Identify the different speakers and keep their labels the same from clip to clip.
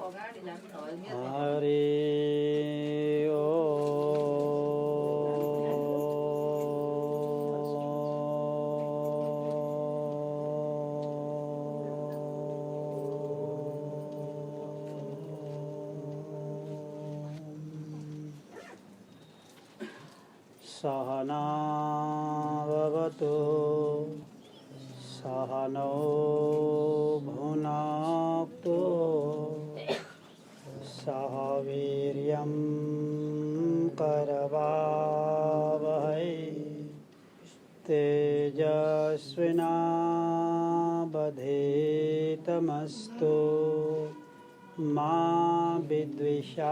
Speaker 1: हरि सहना भवतु सहनौ भुनक्तु सह वीर्यं करवावहै तेजस्विनावधीतमस्तु मा विद्विषावहै।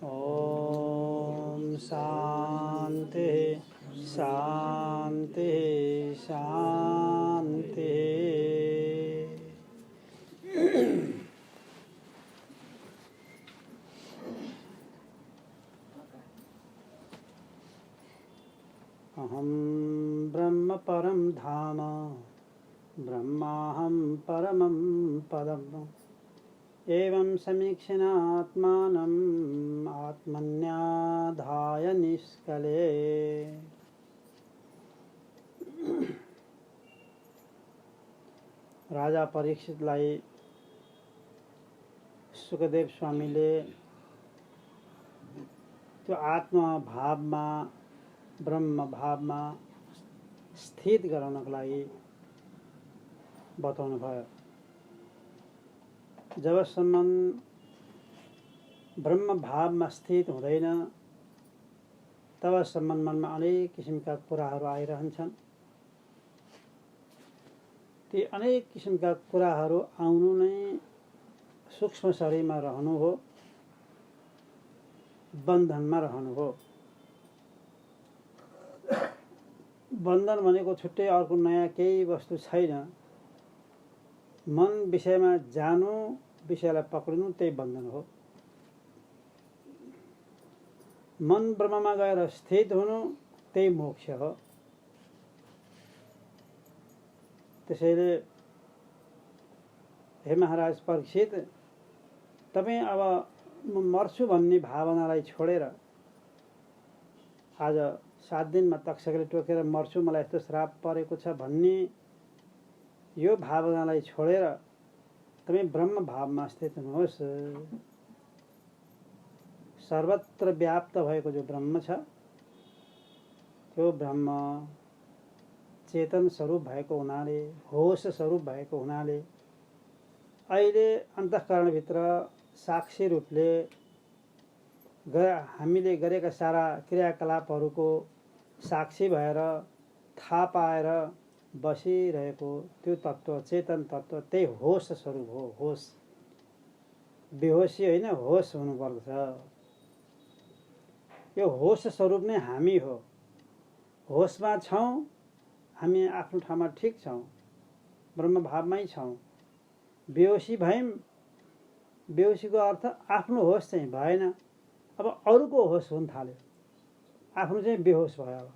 Speaker 1: ओम शांति शांति शांति। अहं ब्रह्म परम धाम ब्रह्माहं परमं पदम् एवं समीक्षण आत्मानम् आत्मन्याधाय निष्कले। राजा परीक्षितलाई सुखदेव स्वामीले त्यो आत्मा भावमा ब्रह्म भावमा स्थित गराउनको लागि बताउनु भयो। जबसम्म ब्रह्म भावमा स्थित हुँदैन तबसम्म मनमा अनेक किसिमका कुराहरू आइरहन्छन्। ती अनेक किसिमका कुराहरू आउनु नै सूक्ष्म शरीरमा रहनु हो, बन्धनमा रहनु हो। बन्धन भनेको छुट्टै अर्को नयाँ केही वस्तु छैन। मन विषयमा जानु, विषयलाई पक्रिनु, त्यही बन्धन हो। मन ब्रह्ममा गएर स्थित हुनु, त्यही मोक्ष हो। त्यसैले हे महाराज परीक्षित, तपाईँ अब म मर्छु भन्ने भावनालाई छोडेर, आज 7 दिनमा तक्षकले टोकेर मर्छु, मलाई यस्तो श्राप परेको छ भन्ने यो भावनालाई छोडेर तपाईँ ब्रह्म भावमा स्थित हुनुहोस्। सर्वत्र व्याप्त भएको जो ब्रह्म छ, त्यो ब्रह्म चेतन स्वरूप भएको हुनाले, होश स्वरूप भएको हुनाले अहिले अन्तःकरणभित्र साक्षी रूपले हामीले गरेका सारा क्रियाकलापहरूको साक्षी भएर थाहा पाएर बसिरहेको त्यो तत्त्व, चेतन तत्त्व, त्यही होश स्वरूप हो। होश बेहोसी होइन, होश हुनुपर्छ। यो होश स्वरूप नै हामी हो। होशमा छौँ, हामी आफ्नो ठाउँमा ठिक छौँ, ब्रह्म भावमै छौँ। बेहोसी भयौँ, बेहोसीको अर्थ आफ्नो होश चाहिँ भएन, अब अरूको होश हुन थाल्यो। आफ्नो चाहिँ बेहोस भयो। अब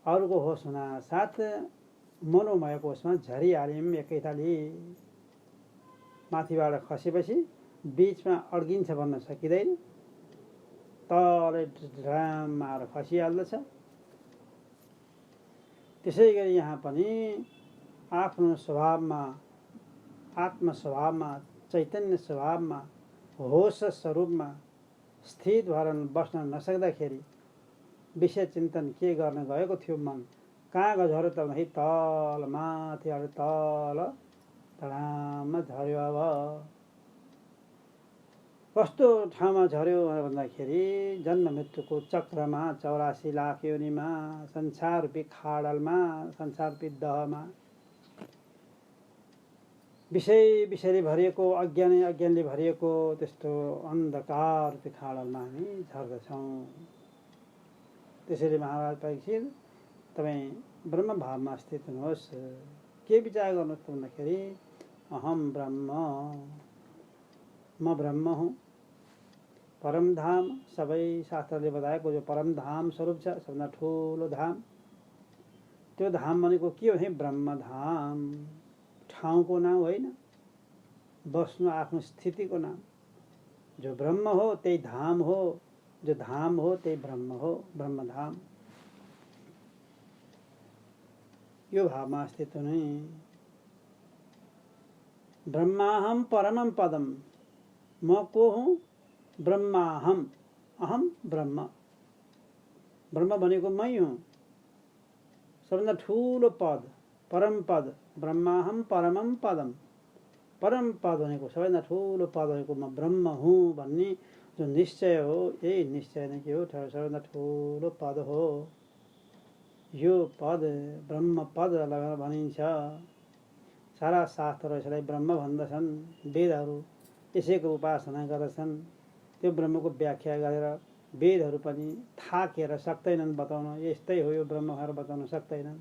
Speaker 1: अरूको होस हुन साथ मनोमय कोषमा झरिहाल्यौँ। एकैताली माथिबाट खसेपछि बीचमा अड्किन्छ भन्न सकिँदैन, तलै ड्राम आएर खसिहाल्दछ। त्यसै गरी यहाँ पनि आफ्नो स्वभावमा, आत्म स्वभावमा, चैतन्य स्वभावमा, होस स्वरूपमा स्थित भएर बस्न नसक्दाखेरि विषय चिन्तन के गर्न गएको थियो मन, कहाँ झऱ्यो त है, तल माथि अरे तल धडाममा झऱ्यो। अब कस्तो ठाउँमा झऱ्यो भन्दाखेरि जन्म मृत्युको चक्रमा, 84 लाख योनिमा, संसार रूपी खाडलमा, संसार रूपी दहमा, विषयले भरिएको, अज्ञानले भरिएको त्यस्तो अन्धकार रूपी खाडलमा हामी झर्दछौँ। त्यसैले महाराज परीक्षित, तपाईँ ब्रह्म भावमा स्थित हुनुहोस्। के विचार गर्नुहोस् भन्दाखेरि अहम ब्रह्म, म ब्रह्म हुँ। परम धाम, सबै शास्त्रले बताएको जो परम धाम स्वरूप छ, सबभन्दा ठुलो धाम, त्यो धाम भनेको के हो? ब्रह्म धाम। ठाउँको नाम होइन, बस्नु आफ्नो स्थितिको नाम। जो ब्रह्म हो त्यही धाम हो, जो धाम हो त्यही ब्रह्म हो, ब्रह्मधाम। यो भावमा स्थित हुने। ब्रह्माहम परमं पदम, म को हुँ? ब्रह्माहम, अहम ब्रह्म। ब्रह्म भनेको मै हुँ, सबभन्दा ठुलो पद, परम पद। ब्रह्माहम परमं पदम, परम पद भनेको सबैभन्दा ठुलो पद भनेको म ब्रह्म हुँ भन्ने जो निश्चय हो, यही निश्चय नै के हो? सबैभन्दा ठुलो पद हो। यो पद ब्रह्म पद लगाएर भनिन्छ। सारा शास्त्रहरू यसलाई ब्रह्म भन्दछन्। वेदहरू यसैको उपासना गर्दछन्। त्यो ब्रह्मको व्याख्या गरेर वेदहरू पनि थाकेर सक्दैनन् बताउन, यस्तै हो यो ब्रह्म भनेर बताउन सक्दैनन्।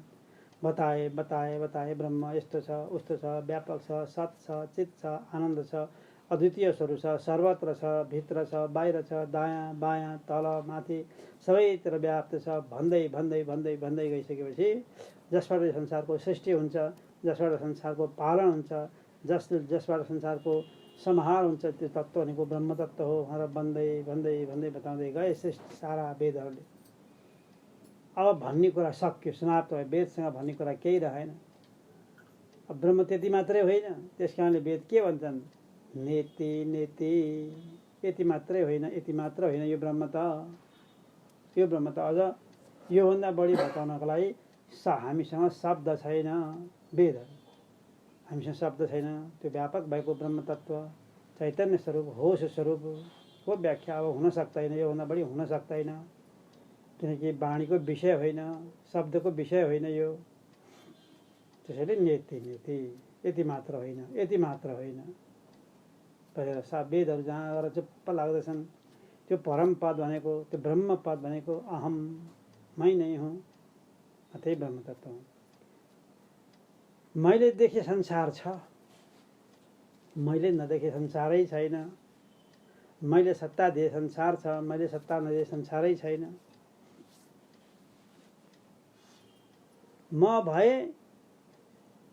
Speaker 1: बताए बताए बताए ब्रह्म यस्तो छ, उस्तो छ, व्यापक छ, सत छ, चित छ, आनन्द छ, अद्वितीय स्वरूप छ, सर्वत्र छ, भित्र छ, बाहिर छ, दायाँ बायाँ तल माथि सबैतिर व्याप्त छ भन्दै भन्दै भन्दै भन्दै गइसकेपछि जसबाट संसारको सृष्टि हुन्छ, जसबाट संसारको पालन हुन्छ, जसबाट संसारको संहार हुन्छ, त्यो तत्त्व भनेको ब्रह्म तत्त्व हो भनेर भन्दै भन्दै भन्दै बताउँदै गए सारा वेदहरूले। अब भन्ने कुरा सक्यो, समाप्त भयो। वेदसँग भन्ने कुरा केही रहेन। अब ब्रह्म त्यति मात्रै होइन, त्यस कारणले वेद के भन्छन्? नेति नेति, यति मात्रै होइन, यति मात्र होइन यो ब्रह्म त। यो ब्रह्म त अझ योभन्दा बढी बताउनको लागि हामीसँग शब्द छैन। वेदहरू हामीसँग शब्द छैन। त्यो व्यापक भएको ब्रह्म तत्त्व, चैतन्य स्वरूप, होश स्वरूपको व्याख्या अब हुन सक्दैन, योभन्दा बढी हुन सक्दैन। किनकि वाणीको विषय होइन, शब्दको विषय होइन यो। त्यसैले नेति नेति, यति मात्र होइन, यति मात्र होइन भनेर वेदहरू जहाँ गएर चुप्प लाग्दछन्। त्यो परम पद भनेको, त्यो ब्रह्म पद भनेको अहम, मै नै हुँ, त्यही ब्रह्म तत्त्व हुँ। मैले देखे संसार छ, मैले नदेखे संसारै छैन। मैले सत्ता दिए संसार छ, मैले सत्ता नदिए संसारै छैन। म भए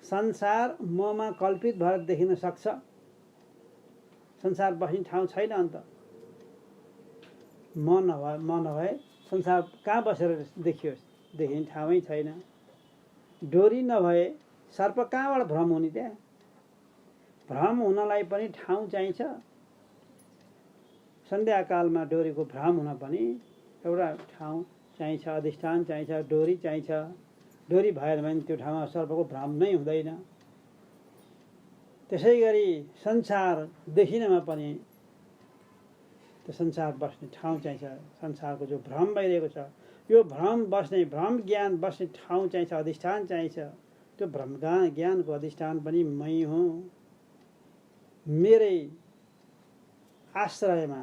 Speaker 1: संसार ममा कल्पित भएर देखिन सक्छ। संसार बस्ने ठाउँ छैन अन्त। म नभए संसार कहाँ बसेर देखियोस्? देखिने ठाउँै छैन। डोरी नभए सर्प कहाँबाट भ्रम हुने? त्यहाँ भ्रम हुनलाई पनि ठाउँ चाहिन्छ। सन्ध्याकालमा डोरीको भ्रम हुन पनि एउटा ठाउँ चाहिन्छ, अधिष्ठान चाहिन्छ, डोरी चाहिन्छ। डोरी भएन भने त्यो ठाउँमा सर्पको भ्रम नै हुँदैन। त्यसै गरी संसार देखिनमा पनि त्यो संसार बस्ने ठाउँ चाहिन्छ। संसारको जो भ्रम भइरहेको छ, यो भ्रम बस्ने, भ्रम ज्ञान बस्ने ठाउँ चाहिन्छ, अधिष्ठान चाहिन्छ। त्यो भ्रम ज्ञानको अधिष्ठान पनि मै हुँ। मेरै आश्रयमा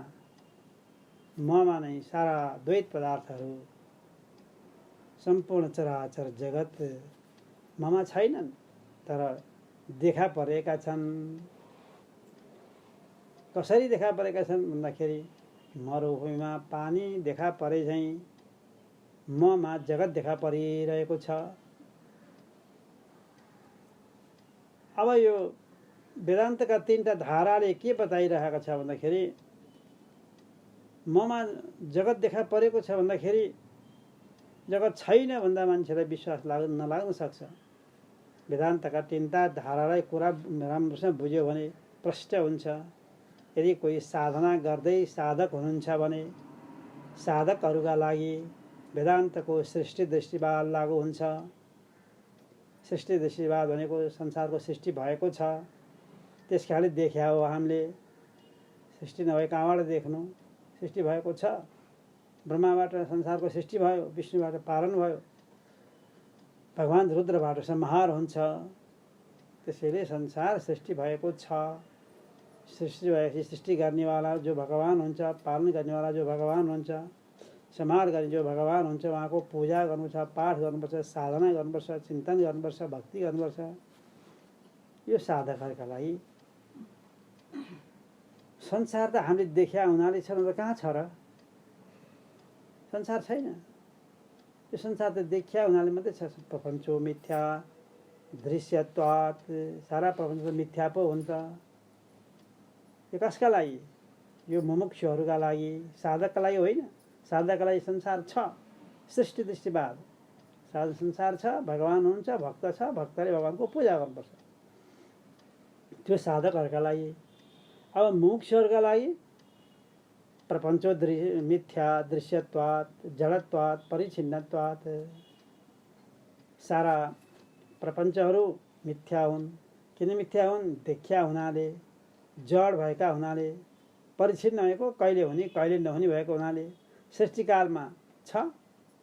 Speaker 1: ममा नै सारा द्वैत पदार्थहरू, सम्पूर्ण चराचर जगत ममा छैनन्, तर देखा परेका छन्। कसरी देखा परेका छन् भन्दाखेरि मरुभूमिमा पानी देखा परे झैँ ममा जगत देखा परिरहेको छ। अब यो वेदान्तका तीनटा धाराले के बताइरहेको छ भन्दाखेरि ममा जगत देखा परेको छ भन्दाखेरि जगत छैन भन्दा मान्छेलाई विश्वास नलाग्न सक्छ। वेदान्तका तीनटा धारालाई कुरा राम्रोसँग बुझ्यो भने प्रष्ट हुन्छ। यदि कोही साधना गर्दै साधक हुनुहुन्छ भने साधकहरूका लागि वेदान्तको सृष्टि दृष्टिवाद लागू हुन्छ। सृष्टि दृष्टिवाद भनेको संसारको सृष्टि भएको छ, त्यस कारणले देख्या हो हामीले। सृष्टि नभए कहाँबाट देख्नु? सृष्टि भएको छ। ब्रह्माबाट संसारको सृष्टि भयो, विष्णुबाट पालन भयो, भगवान रुद्रबाट संहार हुन्छ। त्यसैले संसार सृष्टि भएको छ। सृष्टि भएपछि सृष्टि गर्नेवाला जो भगवान हुन्छ, पालन गर्नेवाला जो भगवान हुन्छ, संहार गर्ने जो भगवान हुन्छ, उहाँको पूजा गर्नुपर्छ, पाठ गर्नुपर्छ, साधना गर्नुपर्छ, चिन्तन गर्नुपर्छ, भक्ति गर्नुपर्छ। यो साधकहरूका लागि संसार त हामीले देख्या हुनाले छ, नभए कहाँ छ र? संसार छैन। यो संसार त देखिया हुनाले मात्रै छ। प्रपञ्चो मिथ्या, दृश्यत्वात् सारा प्रपञ्च त मिथ्या पो हुन्छ। यो कसका लागि? यो मुमुक्षुहरूका लागि, साधकका लागि होइन। साधकका लागि संसार छ, सृष्टि दृष्टिवाद। साधक संसार छ, भगवान हुनुहुन्छ, भक्त छ, भक्तले भगवानको पूजा गर्नुपर्छ, त्यो साधकहरूका लागि। अब मुमुक्षुहरूका लागि प्रपञ्च मिथ्या दृश्यत्वात् जडत्वात् परिच्छिन्नत्वात्, सारा प्रपञ्चहरू मिथ्या हुन्। किन मिथ्या हुन्? देखिया हुनाले, जड भएका हुनाले, परिच्छिन्न भएको, कहिले हुने कहिले नहुने भएको हुनाले। सृष्टिकालमा छ,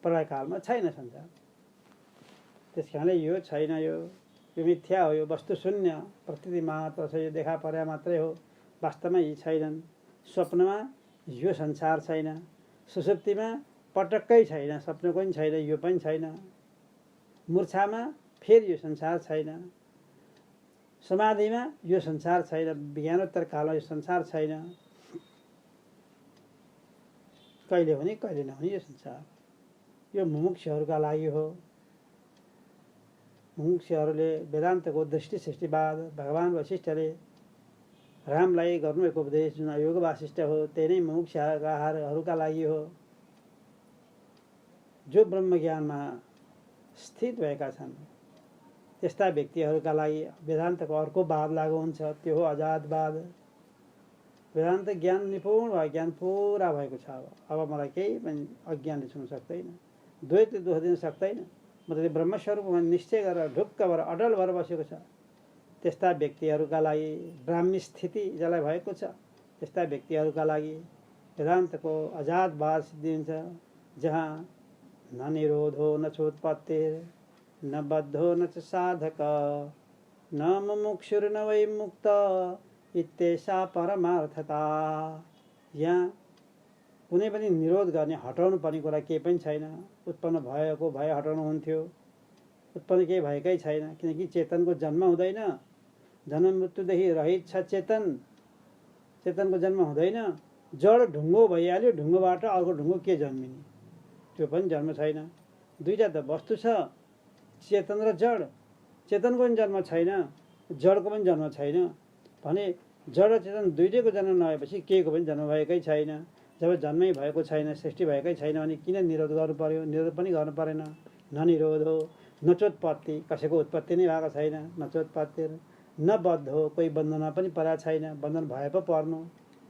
Speaker 1: प्रलयकालमा छैन संसार। त्यस कारणले यो छैन, यो मिथ्या हो, यो वस्तु शून्य प्रतीति मात्र छ, यो देखा पर्या मात्रै हो, वास्तवमा यी छैनन्। स्वप्नमा यो संसार छैन, सुसुप्तिमा पटक्कै छैन, स्वप्न पनि छैन, यो पनि छैन। मूर्छामा फेरि यो संसार छैन, समाधिमा यो संसार छैन, विज्ञानोत्तर कालमा यो संसार छैन। कहिले हुने कहिले नहुने यो संसार, यो मुमुक्षुहरूका लागि हो। मुमुक्षुहरूले वेदान्तको दृष्टि सृष्टिवाद, भगवान वशिष्ठले रामलाई गर्नुभएको उपदेश जुन योग वासिष्ठ हो, त्यही नै मुमुक्षुहरूका लागि हो। जो ब्रह्मज्ञानमा स्थित भएका छन् त्यस्ता व्यक्तिहरूका लागि वेदान्तको अर्को वाद लागु हुन्छ, त्यो हो अजातवाद। वेदान्त ज्ञान निपुण भयो, ज्ञान पुरा भएको छ। अब मलाई केही पनि अज्ञानले छुन सक्दैन, द्वैतले दुःख दिन सक्दैन। म त ब्रह्मस्वरूपमा निश्चय गरेर ढुक्क भएर अडल भएर बसेको छ। त्यस्ता व्यक्तिहरूका लागि ब्राह्मी स्थिति जसलाई भएको छ, त्यस्ता व्यक्तिहरूका लागि वेदान्तको अजातवाद सिद्धिन्छ, जहाँ न निरोधो न चोत्पत्तिर् न बद्धो न च साधक न मुमुक्षुर्न वै मुक्त इत्येषा परमार्थता। यहाँ कुनै पनि निरोध गर्ने, हटाउनु पर्ने कुरा केही पनि छैन। उत्पन्न भएको भए हटाउनु हुन्थ्यो, उत्पन्न केही भएकै छैन, किनकि चेतनको जन्म हुँदैन। जन्म मृत्युदेखि रहित छ चेतन, चेतनको जन्म हुँदैन। जड ढुङ्गो भइहाल्यो, ढुङ्गोबाट अर्को ढुङ्गो के जन्मिने? त्यो पनि जन्म छैन। दुईटा त वस्तु छ, चेतन र जड। चेतनको पनि जन्म छैन, जडको पनि जन्म छैन भने जड र चेतन दुईटैको जन्म नभएपछि केहीको पनि जन्म भएकै छैन। जब जन्मै भएको छैन, सृष्टि भएकै छैन भने किन निरोध गर्नु पर्यो? निरोध पनि गर्नु परेन। न निरोध हो न चोत्पत्ति, कसैको उत्पत्ति नै भएको छैन। न चोत्पत्ति न बद्ध हो, कोही बन्धनमा पनि परेको छैन, बन्धन भए पो पर्नु।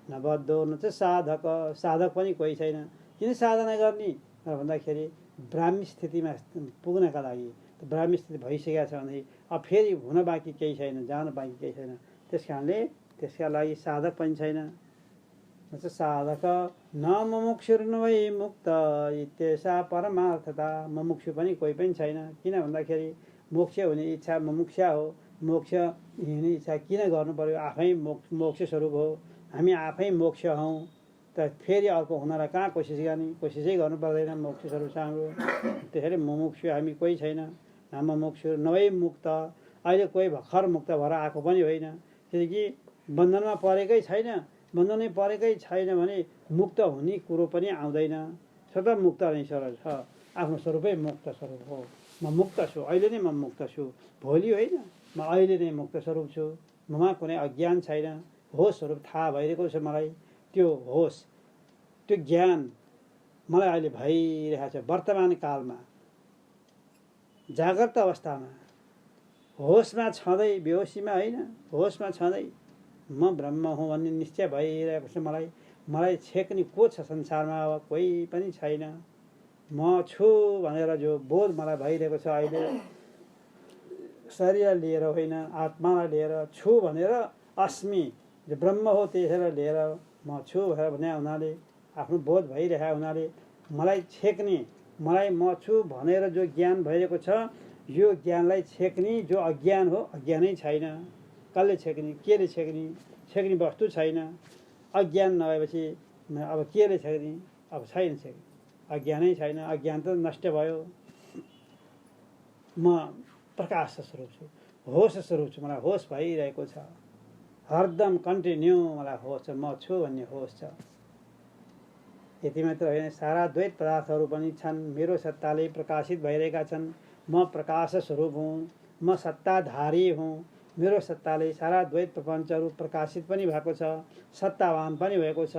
Speaker 1: न बद्ध हो न चाहिँ साधक, साधक पनि कोही छैन। किन साधना गर्ने भन्दाखेरि ब्राह्मी स्थितिमा पुग्नका लागि। ब्राह्मी स्थिति भइसकेको छ भने अब फेरि हुन बाँकी केही छैन, जान बाँकी केही छैन। त्यस कारणले त्यसका लागि साधक पनि छैन। साधक न मुमुक्षुर्न वै मुक्त इत्येषा परमार्थता। मुमुक्षु पनि कोही पनि छैन। किन भन्दाखेरि मोक्ष हुने इच्छा मुमुक्षा हो। मोक्ष हुने इच्छा किन गर्नु पर्यो? आफै मोक्ष स्वरूप हो, हामी आफै मोक्ष हौँ, त फेरि अर्को हुनलाई कहाँ कोसिस गर्ने? कोसिसै गर्नु पर्दैन, मोक्ष स्वरूप छ हाम्रो। त्यसैले मुमुक्षु हामी कोही छैन। न मुमुक्षु न वै मुक्त, अहिले कोही भर्खर मुक्त भएर आएको पनि होइन, किनकि बन्धनमा परेकै छैन। बन्धनै परेकै छैन भने मुक्त हुने कुरो पनि आउँदैन। स्वतः मुक्त नै स्वरूप छ, आफ्नो स्वरूपै मुक्त स्वरूप हो। म मुक्त छु, अहिले नै म मुक्त छु, भोलि होइन, म अहिले नै मुक्त स्वरूप छु। ममा कुनै अज्ञान छैन, होस स्वरूप थाहा भइरहेको छ मलाई। त्यो होस, त्यो ज्ञान मलाई अहिले भइरहेको छ। वर्तमान कालमा जाग्रत अवस्थामा होसमा छँदै, बेहोसीमा होइन, होसमा छँदै म ब्रह्म हुँ भन्ने निश्चय भइरहेको छ मलाई। मलाई छेक्ने को छ संसारमा? अब कोही पनि छैन। म छु भनेर जो बोध मलाई भइरहेको छ अहिले, शरीर लिएर होइन, आत्मालाई लिएर छु भनेर, अस्मि जो ब्रह्म हो त्यसैलाई लिएर म छु भनेर भने हुनाले, आफ्नो बोध भइरहेको हुनाले मलाई छेक्ने, मलाई म छु भनेर जो ज्ञान भइरहेको छ, यो ज्ञानलाई छेक्ने जो अज्ञान हो, अज्ञानै छैन। कसले छेक्ने? केले छेक्ने? छेक्ने वस्तु छैन। अज्ञान नभएपछि अब केले छेक्ने? अब छैन छेक्ने, अज्ञानै छैन। अज्ञान त नष्ट भयो। म प्रकाश स्वरूप छु, होस स्वरूप छु। मलाई होस भइरहेको छ, हरदम कन्टिन्यू मलाई होस छ, म छु भन्ने होस छ। यति मात्र होइन, सारा द्वैत पदार्थहरू पनि छन्, मेरो सत्ताले प्रकाशित भइरहेका छन्। म प्रकाश स्वरूप हुँ, म सत्ताधारी हुँ, मेरो सत्ताले सारा द्वैत प्रपञ्चहरू प्रकाशित पनि भएको छ, सत्तावान पनि भएको छ,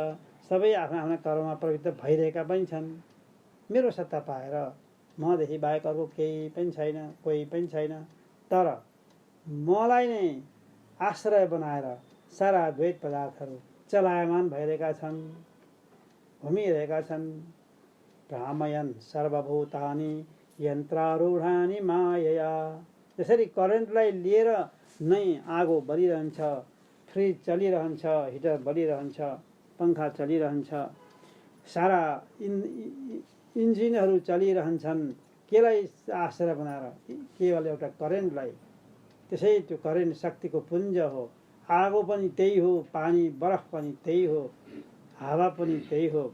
Speaker 1: सबै आफ्ना आफ्ना कर्ममा प्रवृत्त भइरहेका पनि छन्। मेरो सत्ता पाएर मदेखि बाहेक अर्को केही पनि छैन, कोही पनि छैन। तर मलाई नै आश्रय बनाएर सारा द्वैत पदार्थहरू चलायमान भइरहेका छन्, घुमिरहेका छन्। भ्रामयन् सर्वभूतानि यन्त्रारूढानि मायया। त्यसरी करेन्टलाई लिएर नै आगो बलिरहन्छ, फ्रिज चलिरहन्छ, हिटर बलिरहन्छ, पङ्खा चलिरहन्छ, सारा इन्जिनहरू चलिरहन्छन्। केलाई आश्रय बनाएर? केवल एउटा करेन्टलाई। त्यसै त्यो करेन्ट शक्तिको पुञ्ज हो। आगो पनि त्यही हो, पानी बरफ पनि त्यही हो, हावा पनि त्यही हो,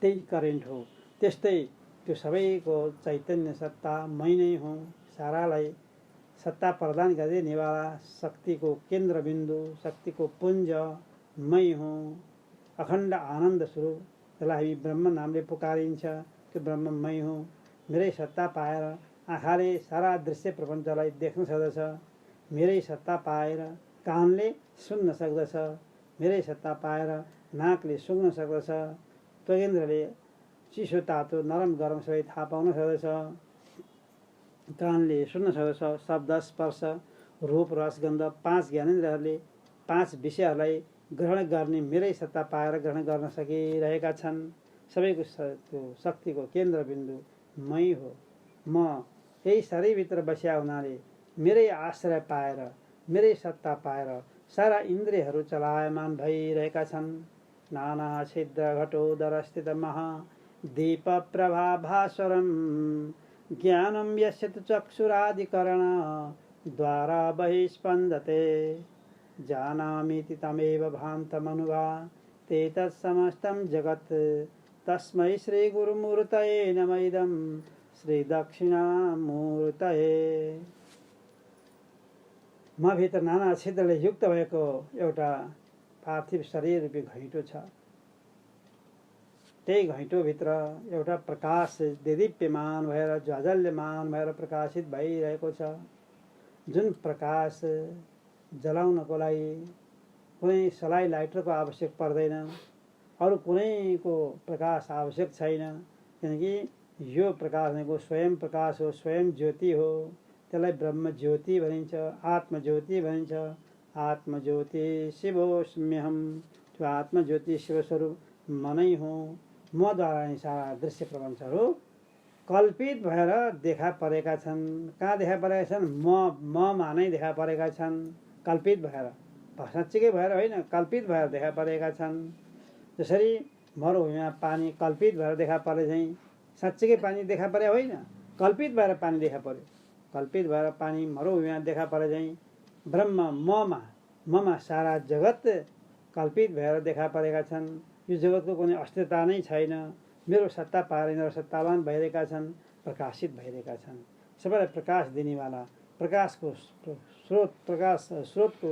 Speaker 1: त्यही करेन्ट हो। त्यस्तै त्यो सबैको चैतन्य सत्ता मै नै हुँ। सारालाई सत्ता प्रदान गरिदिनेवाला शक्तिको केन्द्रबिन्दु, शक्तिको पुञ्ज मै हुँ। अखण्ड आनन्द स्वरूप, त्यसलाई हामी ब्रह्म नामले पुकारिन्छ। त्यो ब्रह्म मै हुँ। मेरै सत्ता पाएर आँखाले सारा दृश्य प्रपञ्चलाई देख्न सक्दछ, मेरै सत्ता पाएर कानले सुन्न सक्दछ, मेरै सत्ता पाएर नाकले सुँघ्न सक्दछ, त्वगेन्द्रले चिसो तातो नरम गरम सबै थाहा पाउन सक्दछ, कानले सुन्न सक्दछ, शब्द स्पर्श रूप रस गन्ध 5 ज्ञानेन्द्रहरूले 5 विषयहरूलाई ग्रहण गर्ने मेरै सत्ता पाएर ग्रहण गर्न सकिरहेका छन्। सबैको त्यो शक्तिको केन्द्रबिन्दु मै हो। म यही शरीरभित्र बसिया हुनाले मेरै आश्रय पाएर, मेरै सत्ता पाएर सारा इन्द्रियहरू चलायमान भइरहेका छन्। नाना छिद्र घटोदरस्थित महा दीप प्रभाभास्वरं ज्ञानं यस्य तु चक्षुरादिकरण द्वारा बहिस्पन्दते जानामीति तमेव भान्तमनुवा ते तत्समस्तं जगत् तस्मै श्रीगुरुमूर्तये नमः इदं श्रीदक्षिणामूर्तये। म भित्र नाना छिद्रले युक्त भएको एउटा पार्थिव शरीर रूपी घैँटो छ। त्यही घैँटोभित्र एउटा प्रकाश देदीप्यमान भएर ज्वाजल्यमान भएर प्रकाशित भइरहेको छ। जुन प्रकाश जलाउनको लागि कुनै सलाई लाइटरको आवश्यक पर्दैन, अरू कुनैको प्रकाश आवश्यक छैन, किनकि यो प्रकाश भनेको स्वयं प्रकाश हो, स्वयं ज्योति हो। त्यसलाई ब्रह्म ज्योति भनिन्छ, आत्मज्योति भनिन्छ। आत्मज्योति शिवोऽस्म्यहम्। त्यो आत्मज्योति शिवस्वरूप म नै हुँ। मद्वारा नै सारा दृश्य प्रपञ्चहरू कल्पित भएर देखा परेका छन्। कहाँ देखा परेका छन्? ममा नै देखा परेका छन्, कल्पित भएर। साँच्चीकै भएर होइन, कल्पित भएर देखा परेका छन्। जसरी मरुभूमिमा पानी कल्पित भएर देखा परे झैँ साँच्चीकै पानी देखा परे होइन, कल्पित भएर पानी देखा पर्यो। कल्पित भएर पानी मरुभूमिमा देखा परे झैँ ब्रह्म ममा सारा जगत कल्पित भएर देखा परेका छन्। यो जगतको कुनै अस्तित्वता नै छैन। मेरो सत्ता पाएर यिनीहरू सत्तावान भइरहेका छन्, प्रकाशित भइरहेका छन्। सबैलाई प्रकाश दिनेवाला, प्रकाशको स्रोत, प्रकाश स्रोतको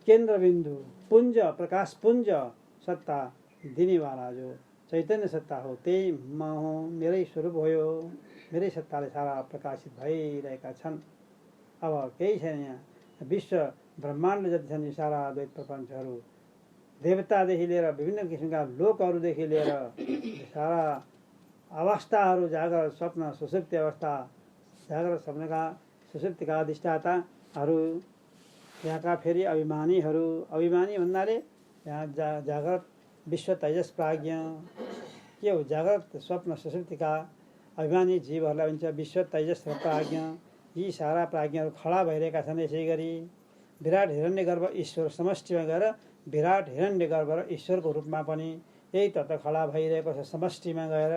Speaker 1: केन्द्रबिन्दु, पुञ्ज, प्रकाश पुञ्ज सत्ता दिनेवाला जो चैतन्य सत्ता हो, त्यही म हुँ। मेरै स्वरूप हो यो। मेरै सत्ताले सारा प्रकाशित भइरहेका छन्। अब केही छैन यहाँ। विश्व ब्रह्माण्ड जति छन् यी सारा द्वैत प्रपञ्चहरू, देवतादेखि लिएर विभिन्न किसिमका लोकहरूदेखि लिएर सारा अवस्थाहरू, जागृत स्वप्न सुषुप्ति अवस्था, जागृत स्वप्नका सुषुप्तिका अधिष्ठाताहरू, यहाँका फेरि अभिमानीहरू। अभिमानी भन्नाले यहाँ जागृत विश्व तेजस प्राज्ञ के हो? जागृत स्वप्न सुषुप्तिका अभिमानी जीवहरूलाई भन्छ विश्व तेजस र प्राज्ञ। यी सारा प्राज्ञहरू खडा भइरहेका छन्। यसै गरी विराट हिरण्यगर्भ ईश्वर समष्टिमा गएर विराट हिरण्यगर्भ र ईश्वरको रूपमा पनि यही तत्त्व खडा भइरहेको छ समष्टिमा गएर।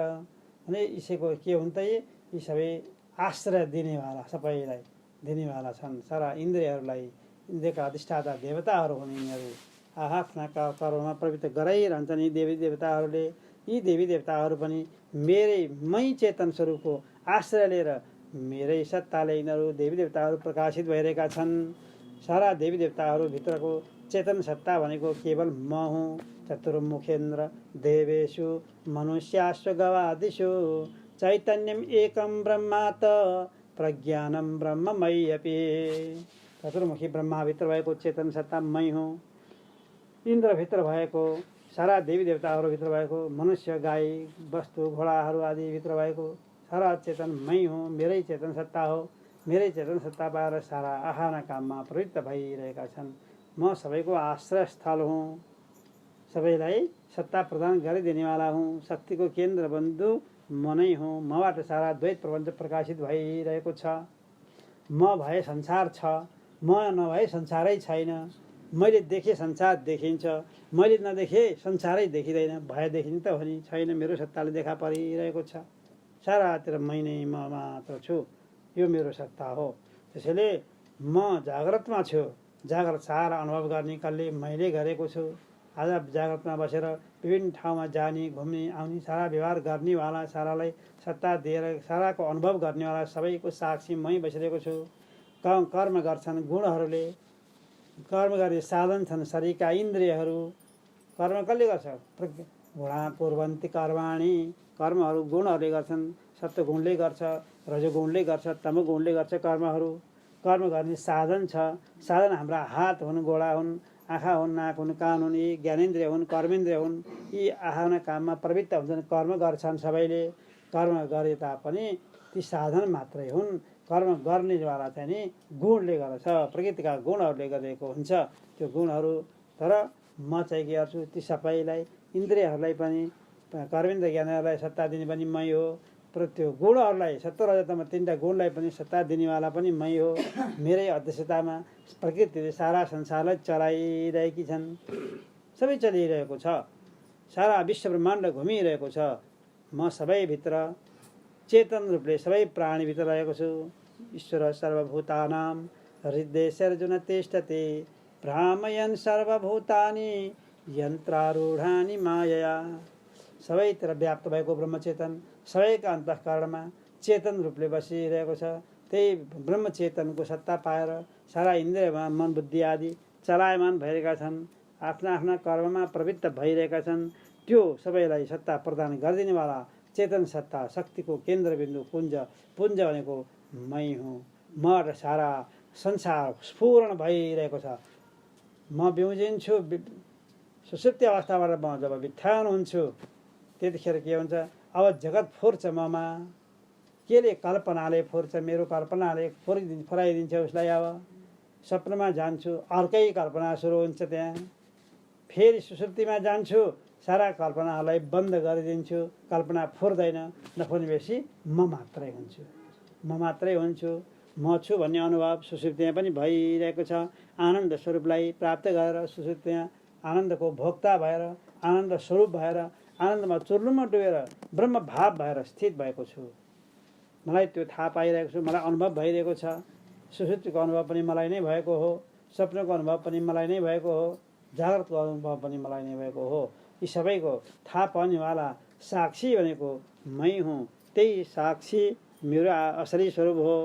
Speaker 1: अनि यसैको के हुन् त यी सबै आश्रय दिनेवाला, सबैलाई दिनेवाला छन्। सारा इन्द्रियहरूलाई, इन्द्रियका अधिष्ठाता देवताहरू हुन् यिनीहरू। आफ्ना कर्ममा प्रवृत्त गराइरहन्छन् यी देवी देवताहरूले। यी देवी देवताहरू पनि मै चेतन स्वरूपको आश्रय लिएर मेरै सत्ताले यिनीहरू देवी देवताहरू प्रकाशित भइरहेका छन्। सारा देवी देवताहरू भित्रको चेतन सत्ता भनेको केवल म हुँ। चतुर्मुखेन्द्र देवेषु मनुष्याश्व गवादिषु चैतन्यम एकं ब्रह्मात प्रज्ञानं ब्रह्ममय्यपि। चतुर्मुखी ब्रह्माभित्र भएको चेतन सत्ता मै हुँ। इन्द्रभित्र भएको, सारा देवी देवताहरूभित्र भएको, मनुष्य गाई वस्तु घोडाहरू आदि भित्र भएको सारा चेतन मै हुँ। मेरै चेतन सत्ता हो। मेरै चेतन सत्ता पाएर सारा आहाना काममा प्रवृत्त भइरहेका छन्। म सबैको आश्रयस्थल हुँ। सबैलाई सत्ता प्रदान गरिदिनेवाला हुँ। शक्तिको केन्द्र बन्धु म नै हुँ। मबाट सारा द्वैत प्रपञ्च प्रकाशित भइरहेको छ। म भए संसार छ, म नभए संसारै छैन। मैले देखे संसार देखिन्छ, मैले नदेखे संसारै देखिँदैन। भए देखिने त हो नि, छैन। मेरो सत्ताले देखा परिरहेको छ। सारातिर मै नै म मात्र छु। यो मेरो सत्ता हो। त्यसैले म जाग्रतमा छु। जाग्रत सारा अनुभव गर्ने कसले मैले गरेको छु। आज जाग्रतमा बसेर विभिन्न ठाउँमा जाने, घुम्ने, आउने, सारा व्यवहार गर्नेवाला, सारालाई सत्ता दिएर साराको अनुभव गर्नेवाला सबैको साक्षी मै बसिरहेको छु। कर्म गर्छन् गुणहरूले। कर्म गर्ने साधन छन् शरीरका इन्द्रियहरू। कर्म कसले गर्छ? गुणा कुर्वन्ति कर्माणि। कर्महरू गुणहरूले गर्छन्। सत्वगुणले गर्छ, रजोगुणले गर्छ, तमोगुणले गर्छ कर्महरू। कर्म गर्ने साधन छ। साधन हाम्रा हात हुन्, गोडा हुन्, आँखा हुन्, नाक हुन्, कान हुन्। यी ज्ञानेन्द्रिय हुन्, कर्मेन्द्रिय हुन्। यी आफ्ना काममा प्रवृत्त हुन्छन्, कर्म गर्छन् सबैले। कर्म गरे तापनि ती साधन मात्रै हुन्। कर्म गर्नेवाला चाहिँ नि गुणले गर्छ, प्रकृतिका गुणहरूले गरेको हुन्छ त्यो गुणहरू। तर म चाहिँ के गर्छु? ती सबैलाई, इन्द्रियहरूलाई पनि, कर्मेन्द्र ज्ञानहरूलाई सत्ता दिने पनि मै हो। त्यो गुणहरूलाई, सत्व रजतम तीनटा गुणलाई पनि सत्ता दिनेवाला पनि मै हो। मेरै अध्यक्षतामा प्रकृतिले सारा संसारलाई चलाइरहेकी छन्। सबै चलिरहेको छ। सारा विश्व ब्रह्माण्ड घुमिरहेको छ। म सबैभित्र चेतन रूपले सबै प्राणीभित्र रहेको छु। ईश्वर सर्वभूतानां हृदयेऽर्जुन तिष्ठति भ्रामयन् सर्वभूतानि यन्त्रारूढानि मायया। सबैतिर व्याप्त भएको ब्रह्मचेतन सबैका अन्तःकरणमा चेतन रूपले बसिरहेको छ। त्यही ब्रह्मचेतनको सत्ता पाएर सारा इन्द्रियमा मन बुद्धि आदि चलायमान भइरहेका छन्। आफ्ना आफ्ना कर्ममा प्रवृत्त भइरहेका छन्। त्यो सबैलाई सत्ता प्रदान गरिदिनेवाला चेतन सत्ता, शक्तिको केन्द्रबिन्दु पुञ्ज। पुञ्ज भनेको मै हुँ। म सारा संसार स्फुरण भइरहेको छ। म बिउजिन्छु। सुसुप्ति अवस्थाबाट म जब बित्थान हुन्छु त्यतिखेर के हुन्छ? अब जगत फुर्छ ममा। केले? कल्पनाले फुर्छ। मेरो कल्पनाले फुराइदिन्छ उसलाई। अब स्वप्नमा जान्छु, अर्कै कल्पना सुरु हुन्छ त्यहाँ। फेरि सुसुप्तिमा जान्छु, सारा कल्पनाहरूलाई बन्द गरिदिन्छु। कल्पना फुर्दैन। नफुर्नेपछि म मात्रै हुन्छु। म मात्रै हुन्छु। म छु भन्ने अनुभव सुसुप्तिमा पनि भइरहेको छ। आनन्द स्वरूपलाई प्राप्त गरेर सुसुप्तिमा आनन्दको भोक्ता भएर, आनन्द स्वरूप भएर, आनन्दमा चुर्लुममा डुबेर ब्रह्म भाव भएर स्थित भएको छु। मलाई त्यो थाहा पाइरहेको छु। मलाई अनुभव भइरहेको छ। सुसुप्तिको अनुभव पनि मलाई नै भएको हो। स्वप्नको अनुभव पनि मलाई नै भएको हो। जाग्रतको अनुभव पनि मलाई नै भएको हो। यी सबैको थाहा पाउनेवाला साक्षी भनेको मै हुँ। त्यही साक्षी मेरो असली स्वरूप हो।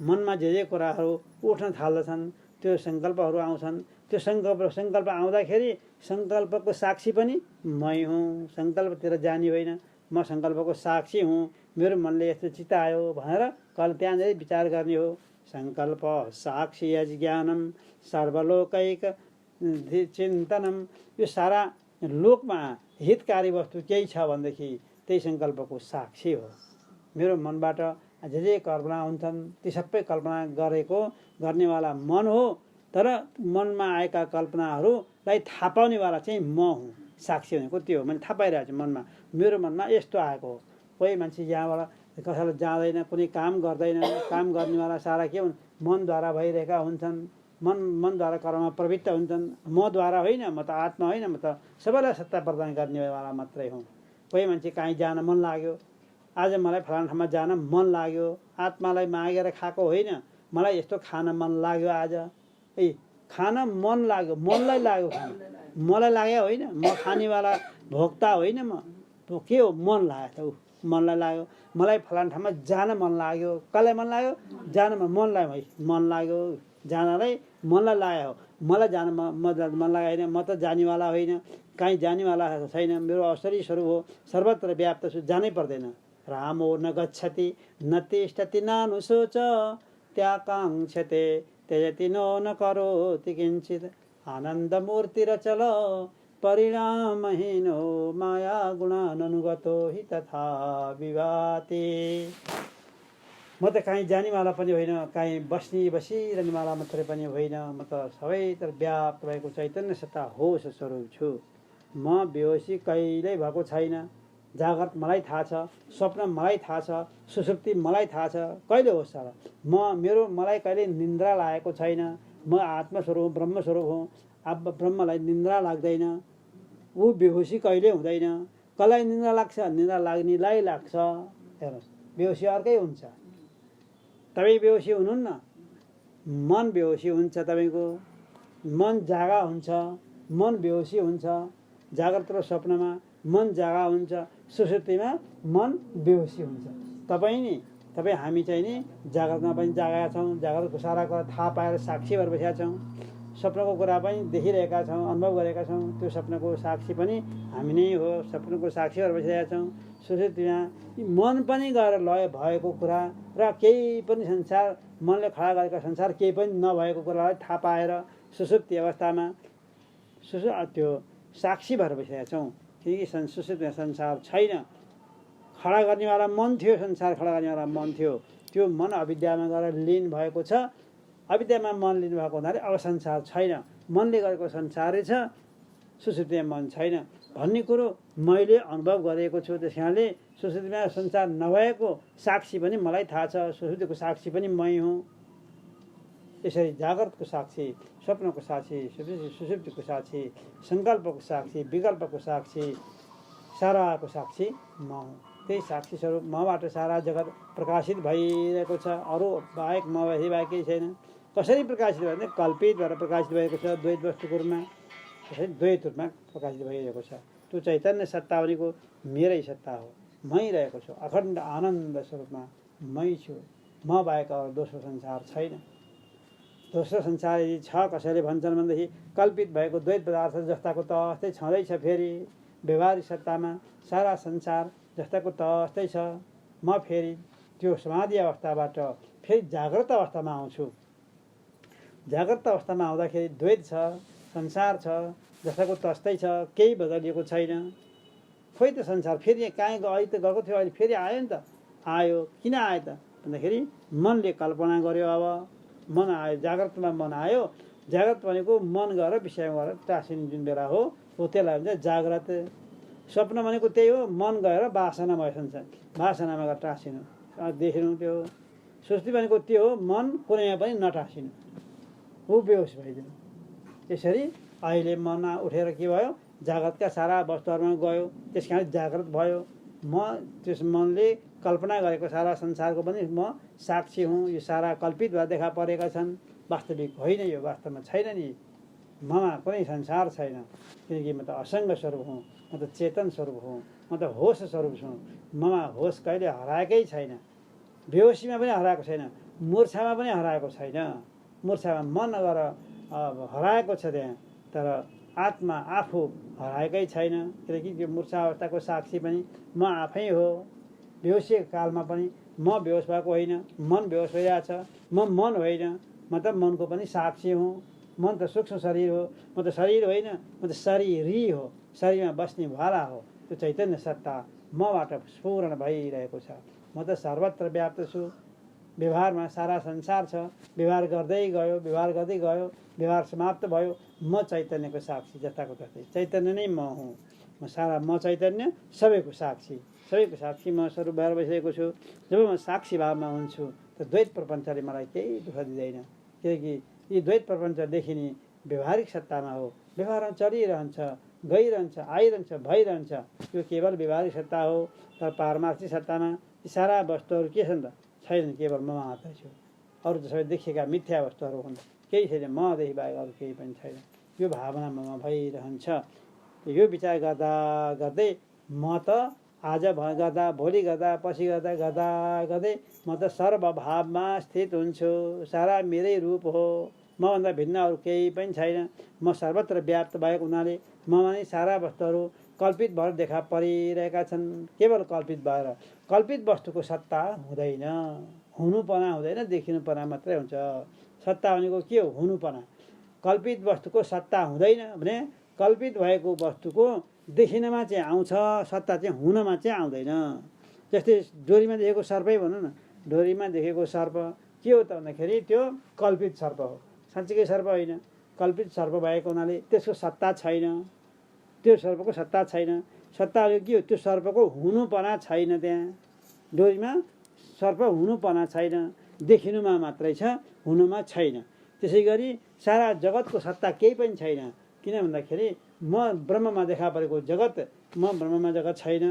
Speaker 1: मनमा जे कुराहरू उठ्न थाल्दछन्, त्यो सङ्कल्पहरू आउँछन्। त्यो सङ्कल्प आउँदाखेरि सङ्कल्पको साक्षी पनि मै हुँ। सङ्कल्पतिर जाने होइन, म सङ्कल्पको साक्षी हुँ। मेरो मनले यस्तो चितायो भनेर त्यहाँनिर विचार गर्ने हो। सङ्कल्प साक्षी ज्ञानम सर्वलोकैक चिन्तनम। यो सारा लोकमा हितकारी वस्तु केही छ भनेदेखि त्यही सङ्कल्पको साक्षी हो। मेरो मनबाट जे कल्पना हुन्छन् ती सबै कल्पना गर्नेवाला मन हो। तर मनमा आएका कल्पनाहरूलाई थाहा पाउनेवाला चाहिँ म हुँ। साक्षी भनेको त्यो हो। मैले थाहा पाइरहेको छु मनमा, मेरो मनमा यस्तो आएको हो। कोही मान्छे यहाँबाट कसैलाई जाँदैन, कुनै काम गर्दैन। काम गर्नेवाला सारा के हुन्? मनद्वारा भइरहेका हुन्छन्। मनद्वारा कर्ममा प्रवृत्त हुन्छन्। मद्वारा होइन, म त आत्मा होइन, म त सबैलाई सत्ता प्रदान गर्नेवाला मात्रै हुँ। कोही मान्छे कहीँ जान मन लाग्यो, आज मलाई फलाना ठाउँमा जान मन लाग्यो, आत्मालाई मागेर खाएको होइन। मलाई यस्तो खान मन लाग्यो आज। खान मन लाग्यो, मनलाई लाग्यो खान, मलाई लाग्यो होइन। म खानेवाला भोक्ता होइन। म के हो? मन लाग्यो। मनलाई लाग्यो। मलाई फलाना ठाउँमा जान मन लाग्यो। कसलाई मन लाग्यो? जान मनलाई मन लाग्यो। जानलाई मनलाई लाग्यो। मलाई जान मन लाग्यो होइन। म त जानेवाला होइन, कहीँ जानेवाला छैन। मेरो असली स्वरूप हो। सर्वत्र व्याप्त छु, जानै पर्दैन। रामो न गच्छति न तिष्ठति नानुशोच त्याकाङ्क्षते त्यजति नो न करोति किञ्चित् आनन्दमूर्तिरचल परिणामहीनो माया गुणाननुगतो हि तथा विवाते। म त काहीँ जानेवाला पनि होइन, काहीँ बसिरहनेवाला मात्रै पनि होइन, म त सबैतिर व्याप्त भएको चैतन्य सत्ता होस स्वरूप छु। म बेहोसी कहिल्यै भएको छैन। जागृत मलाई थाहा छ, स्वप्न मलाई थाहा छ, सुसुप्ति मलाई थाहा छ। कहिले होस् र मलाई कहिले निन्द्रा लागेको छैन। म आत्मस्वरूप ब्रह्मस्वरूप हुँ। अब ब्रह्मलाई निन्द्रा लाग्दैन। ऊ बेहोसी कहिले हुँदैन। कसलाई निन्द्रा लाग्छ? निन्द्रा लाग्नेलाई लाग्छ। हेर्नुहोस्, बेहोसी अर्कै हुन्छ। तपाईँ बेहोसी हुनुहुन्न, मन बेहोसी हुन्छ। तपाईँको मन जागा हुन्छ, मन बेहोसी हुन्छ। जाग्रत र स्वप्नमा मन जागा हुन्छ, सुसुप्तिमा मन बेहोसी हुन्छ। तपाईँ हामी चाहिँ नि जाग्रतमा पनि जागेका छौँ, जाग्रतको सारा कुरा थाहा पाएर साक्षी भएर बसेका छौँ। स्वप्नको कुरा पनि देखिरहेका छौँ, अनुभव गरेका छौँ। त्यो स्वप्नको साक्षी पनि हामी नै हो, स्वप्नको साक्षी भएर बसिरहेका छौँ। सुसुप्तिमा मन पनि गएर लय भएको कुरा र केही पनि संसार, मनले खडा गरेका संसार केही पनि नभएको कुरालाई थाहा पाएर सुसुप्ति अवस्थामा त्यो साक्षी भएर बसिरहेका छौँ। किनकि सुसुप्तिमा संसार छैन। खडा गर्नेवाला मन थियो, संसार खडा गर्नेवाला मन थियो। त्यो मन अविद्यामा गएर लीन भएको छ। अविद्यामा मन लिनु भएको हुनाले अब संसार छैन। मनले गरेको संसारै छ, सुसुप्तिमा मन छैन भन्ने कुरो मैले अनुभव गरेको छु। त्यस कारणले सुसुप्तिमा संसार नभएको साक्षी पनि मलाई थाहा छ। सुसुप्तिको साक्षी पनि मै हुँ। यसरी जागृतको साक्षी, स्वप्नको साक्षी, सुसुप्तिको साक्षी, सङ्कल्पको साक्षी, विकल्पको साक्षी, साराको साक्षी म हुँ। त्यही साक्षी स्वरूप मबाट सारा जगत प्रकाशित भइरहेको छ। अरू बाहेक म बाहेक केही छैन। कसरी प्रकाशित भयो भने कल्पित भएर प्रकाशित भएको छ द्वैत वस्तुको रूपमा। त्यसरी द्वैत रूपमा प्रकाशित भइरहेको छ। त्यो चैतन्य सत्ता भनेको मेरै सत्ता हो। मै रहेको छु अखण्ड आनन्द स्वरूपमा। मै छु। म बाहेक अरू दोस्रो संसार छैन। दोस्रो संसार यदि छ कसैले भन्छन् भनेदेखि कल्पित भएको द्वैत पदार्थ जस्ताको तस्तै छँदैछ। फेरि व्यवहारिक सत्तामा सारा संसार जस्ताको तस्तै छ। म फेरि त्यो समाधि अवस्थाबाट फेरि जाग्रत अवस्थामा आउँछु। जाग्रत अवस्थामा आउँदाखेरि द्वैत छ, संसार छ, जस्ताको तस्तै छ, केही बदलिएको छैन। खोइ त संसार फेरि कहीँ अहिले त गएको थियो, अहिले फेरि आयो नि त। आयो किन आयो त भन्दाखेरि मनले कल्पना गर्यो। अब मन आयो, जाग्रतमा मन आयो। जाग्रत भनेको मन गएर विषयमा गएर टाँसिने जुन बेला हो त्यसलाई भन्छ जाग्रत। स्वप्न भनेको त्यही हो, मन गएर वासना भयो संसार, वासनामा गएर टाँसिनु, देखिनु। त्यो सुस्ति भनेको त्यो हो, मन कुनैमा पनि नटाँसिनु, ऊ बेहोस भइदिनु। यसरी अहिले मन उठेर के भयो? जाग्रतका सारा वस्तुहरूमा गयो। त्यस कारण जाग्रत भयो। म त्यस मनले कल्पना गरेको सारा संसारको पनि म साक्षी हुँ। यो सारा कल्पित भएर देखा परेका छन्, वास्तविक होइन। यो वास्तवमा छैन नि। ममा कुनै संसार छैन। किनकि म त असङ्ग स्वरूप हुँ, म त चेतन स्वरूप हुँ, म त होस स्वरूप छु। ममा होस कहिले हराएकै छैन। बेहोसीमा पनि हराएको छैन, मूर्छामा पनि हराएको छैन। मूर्छामा मन गएर हराएको छ त्यहाँ, तर आत्मा आफू हराएकै छैन। किनकि त्यो मूर्छा अवस्थाको साक्षी पनि म आफै हो। बेहोसीको कालमा पनि म बेहोस भएको होइन, मन बेहोस भइरहेछ। म मन होइन, म त मनको पनि साक्षी हुँ। मन त सूक्ष्म शरीर हो, म त शरीर होइन, म त शरीरी हो। शरीरमा बस्ने वाला हो। त्यो चैतन्य सत्ता मबाट स्फुरण भइरहेको छ। म त सर्वत्र व्याप्त छु। व्यवहारमा सारा संसार छ। व्यवहार गर्दै गयो, व्यवहार गर्दै गयो, व्यवहार समाप्त भयो। म चैतन्यको साक्षी जस्ताको तस्तै। चैतन्य नै म हुँ। म सारा म चैतन्य सबैको साक्षी, सबैको साक्षी म स्वरूप भएर बसिरहेको छु। जब म साक्षी भावमा हुन्छु त द्वैत प्रपञ्चले मलाई केही दुःख दिँदैन। किनकि यी द्वैत प्रपञ्च देखिने व्यवहारिक सत्तामा हो। व्यवहारमा चलिरहन्छ, गइरहन्छ, आइरहन्छ, भइरहन्छ। यो केवल व्यवहारिक सत्ता हो। तर पारमार्थिक सत्तामा यी सारा वस्तुहरू के छन् त? छैन, केवल म मात्रै छु। अरू त सबै देखिएका मिथ्या वस्तुहरू हुन्। केही छैन, मदेखि बाहेक अरू केही पनि छैन। यो भावना ममा भइरहन्छ। यो विचार गर्दा गर्दै म त आज गर्दा, भोलि गर्दा, पछि गर्दै म त सर्वभावमा स्थित हुन्छु। सारा मेरै रूप हो। मभन्दा भिन्न अरू केही पनि छैन। म सर्वत्र व्याप्त भएको हुनाले ममा नै सारा वस्तुहरू कल्पित भएर देखा परिरहेका छन्। केवल कल्पित भएर, कल्पित वस्तुको सत्ता हुँदैन, हुनुपना हुँदैन, देखिनुपना मात्रै हुन्छ। सत्ता भनेको के हो? हुनुपना। कल्पित वस्तुको सत्ता हुँदैन भने कल्पित भएको वस्तुको देखिनमा चाहिँ आउँछ, सत्ता चाहिँ हुनमा चाहिँ आउँदैन। जस्तै डोरीमा देखेको सर्पै भनौँ न, डोरीमा देखेको सर्प के हो त भन्दाखेरि त्यो कल्पित सर्प हो, साँच्चीकै सर्प होइन। कल्पित सर्प भएको हुनाले त्यसको सत्ता छैन, त्यो सर्पको सत्ता छैन। सत्ता के हो? त्यो सर्पको हुनुपना छैन। त्यहाँ डोरीमा सर्प हुनुपना छैन, देखिनुमा मात्रै छ, हुनुमा छैन। त्यसै गरी सारा जगतको सत्ता केही पनि छैन। किन भन्दाखेरि म ब्रह्ममा देखा परेको जगत, म ब्रह्ममा जगत छैन।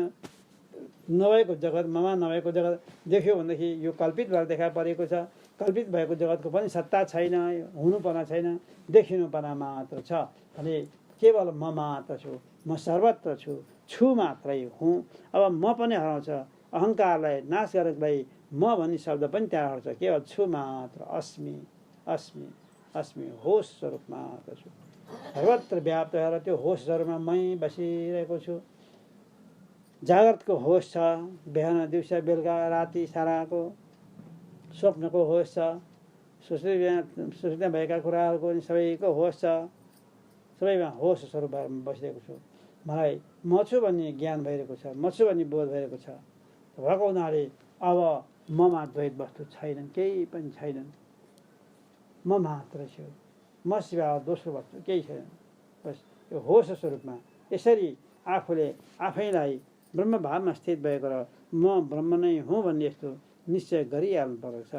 Speaker 1: नभएको जगत, ममा नभएको जगत देख्यो भनेदेखि यो कल्पित भएर देखा परेको छ। कल्पित भएको जगतको पनि सत्ता छैन, हुनुपना छैन, देखिनुपना मात्र छ। भने केवल म मात्र छु, म सर्वत्र छु मात्रै हुँ। अब म पनि हराउँछ, अहङ्कारलाई नाश गरेकोलाई म भन्ने शब्द पनि त्यहाँ हराउँछ। केवल छु मात्र, अस्मि अस्मि अस्मि, होस स्वरूप मात्र छु। सर्वत्र व्याप्त भएर त्यो होस स्वरूपमा मै बसिरहेको छु। जागरतको होस छ, बिहान दिउँसो बेलुका राति साराको। स्वप्नको होस छ, सुसुप्तिमा भएका कुराहरूको पनि सबैको होस छ। सबैमा होस स्वरूप बसिरहेको छु। मलाई म छु भन्ने ज्ञान भइरहेको छ, म छु भन्ने बोध भइरहेको छ। भएको हुनाले अब ममा द्वैत वस्तु छैनन्, केही पनि छैनन्। म मात्र छु, म सिवा दोस्रो वस्तु केही छैन। बस यो होस स्वरूपमा यसरी आफूले आफैलाई ब्रह्मभावमा स्थित भएको र म ब्रह्म नै हुँ भन्ने यस्तो निश्चय गरिहाल्नु पर्छ।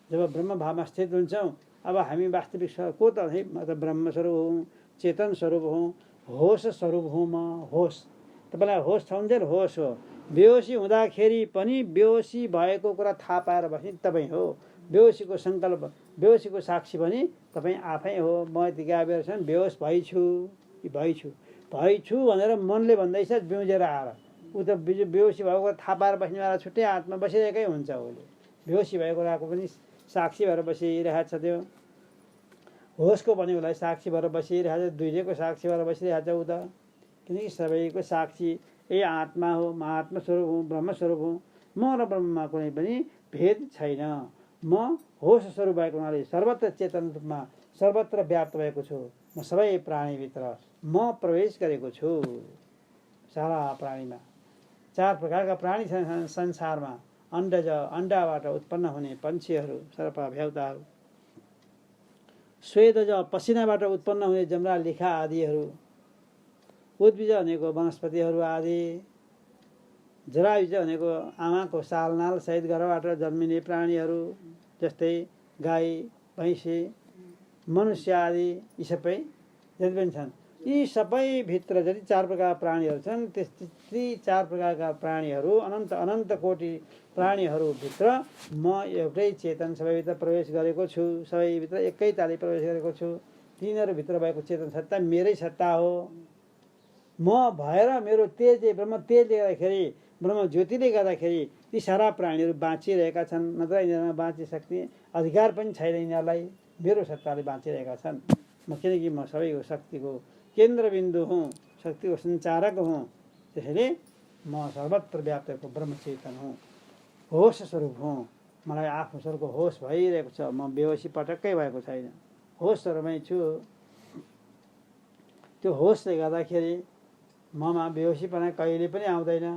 Speaker 1: जब ब्रह्मभावमा स्थित हुन्छौँ, अब हामी वास्तविक को त है? म त ब्रह्म स्वरूप हुँ, चेतन स्वरूप हुँ, होस स्वरूप हुँ। म होस, तपाईँलाई होस छ भने होस हो। बेहोसी हुँदाखेरि पनि बेहोसी भएको कुरा थाहा पाएर बस्ने तपाईँ हो। बेहोसीको सङ्कल्प, बेहोसीको साक्षी पनि तपाईँ आफै हो। म यतिका बेरसम्म बेहोस भइछु भनेर मनले भन्दैछ बिउजेर आएर। ऊ त बेहोसी भएको कुरा थाहा पाएर बस्नेवाला छुट्टै आत्मा बसिरहेकै हुन्छ। उसले बेहोसी भएको कुराको पनि साक्षी भएर बसिरहेको छ। त्यो होसको पनि उसलाई साक्षी भएर बसिरहेको छ, दुईजैको साक्षी भएर बसिरहेको छ ऊ त। किनकि सबैको साक्षी यही आत्मा हो, म आत्मस्वरूप हुँ, ब्रह्मस्वरूप हुँ। म र ब्रह्ममा कुनै पनि भेद छैन। म होस स्वरूप भएको हुनाले सर्वत्र चेतन रूपमा सर्वत्र व्याप्त भएको छु। म सबै प्राणीभित्र म प्रवेश गरेको छु। सारा प्राणीमा 4 प्रकारका प्राणी छन् संसारमा। अण्डज, अण्डाबाट उत्पन्न हुने पन्छीहरू, सर्प, भ्याउताहरू। स्वेदज, पसिनाबाट उत्पन्न हुने जमरा, लिखा आदिहरू। उद्भिज भनेको वनस्पतिहरू आदि। जरायुज भनेको आमाको सालनाल सहित गर्भबाट जन्मिने प्राणीहरू, जस्तै गाई, भैँसी, मनुष्य आदि। यी सबै जति पनि छन्, यी सबैभित्र जति 4 प्रकारका प्राणीहरू छन्, ती 4 प्रकारका प्राणीहरू, अनन्त अनन्त कोटि प्राणीहरूभित्र म एउटै चेतन सबैभित्र प्रवेश गरेको छु। सबैभित्र एकै ताली प्रवेश गरेको छु। तिनीहरूभित्र भएको चेतन सत्ता मेरै सत्ता हो। म भएर मेरो तेजले, ब्रह्म तेजले गर्दाखेरि, ब्रह्म ज्योतिले गर्दाखेरि ती सारा प्राणीहरू बाँचिरहेका छन्। नत्र यिनीहरूमा बाँचिसक्ने अधिकार पनि छैन। यिनीहरूलाई मेरो सत्ताले बाँचिरहेका छन्। किनकि म सबैको शक्तिको केन्द्रबिन्दु हुँ, शक्तिको सञ्चारक हुँ। त्यसैले म सर्वत्र व्याप्तको ब्रह्मचेतन हुँ, होस स्वरूप हुँ। मलाई आफ्नो स्वरूपको होस भइरहेको छ। म बेहोसी पटक्कै भएको छैन, होस स्वरूपमै छु। त्यो होसले गर्दाखेरि ममा बेहोसीपना कहिले पनि आउँदैन।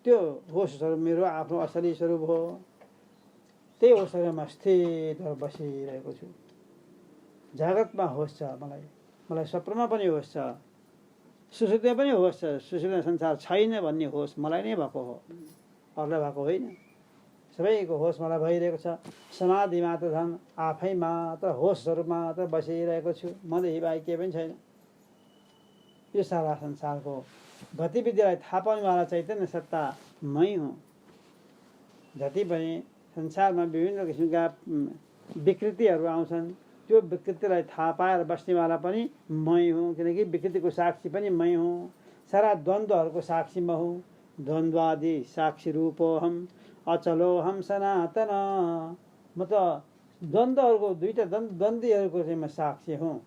Speaker 1: त्यो होस स्वरूप मेरो आफ्नो असली स्वरूप हो। त्यही होस स्वरूपमा स्थित भएर बसिरहेको छु। जागतमा होस छ मलाई स्वप्नमा पनि होस छ, सुसुप्तिमा पनि होस छ। सुसुप्तिमा संसार छैन भन्ने होस मलाई नै भएको हो, अरूलाई भएको होइन। सबैको होस मलाई भइरहेको छ। समाधि मात्र झन् आफै मात्र होस स्वरूप मात्र बसिरहेको छु। मदेखि बाहेक केही पनि छैन। यो सारा संसारको गतिविधिलाई थाहा पाउनेवाला चैतन्य सत्ता मै हुँ। जति पनि संसारमा विभिन्न किसिमका विकृतिहरू आउँछन्, त्यो विकृतिलाई थाहा पाएर बस्नेवाला पनि मै हुँ। किनकि विकृतिको साक्षी पनि मै हुँ। सारा द्वन्द्वहरूको साक्षी म हुँ। द्वन्द्वादि साक्षी रूपोऽहम् अचलोऽहम् सनातन। म त द्वन्द्वहरूको, दुईटा द्वन्द्वीहरूको चाहिँ म साक्षी हुँ।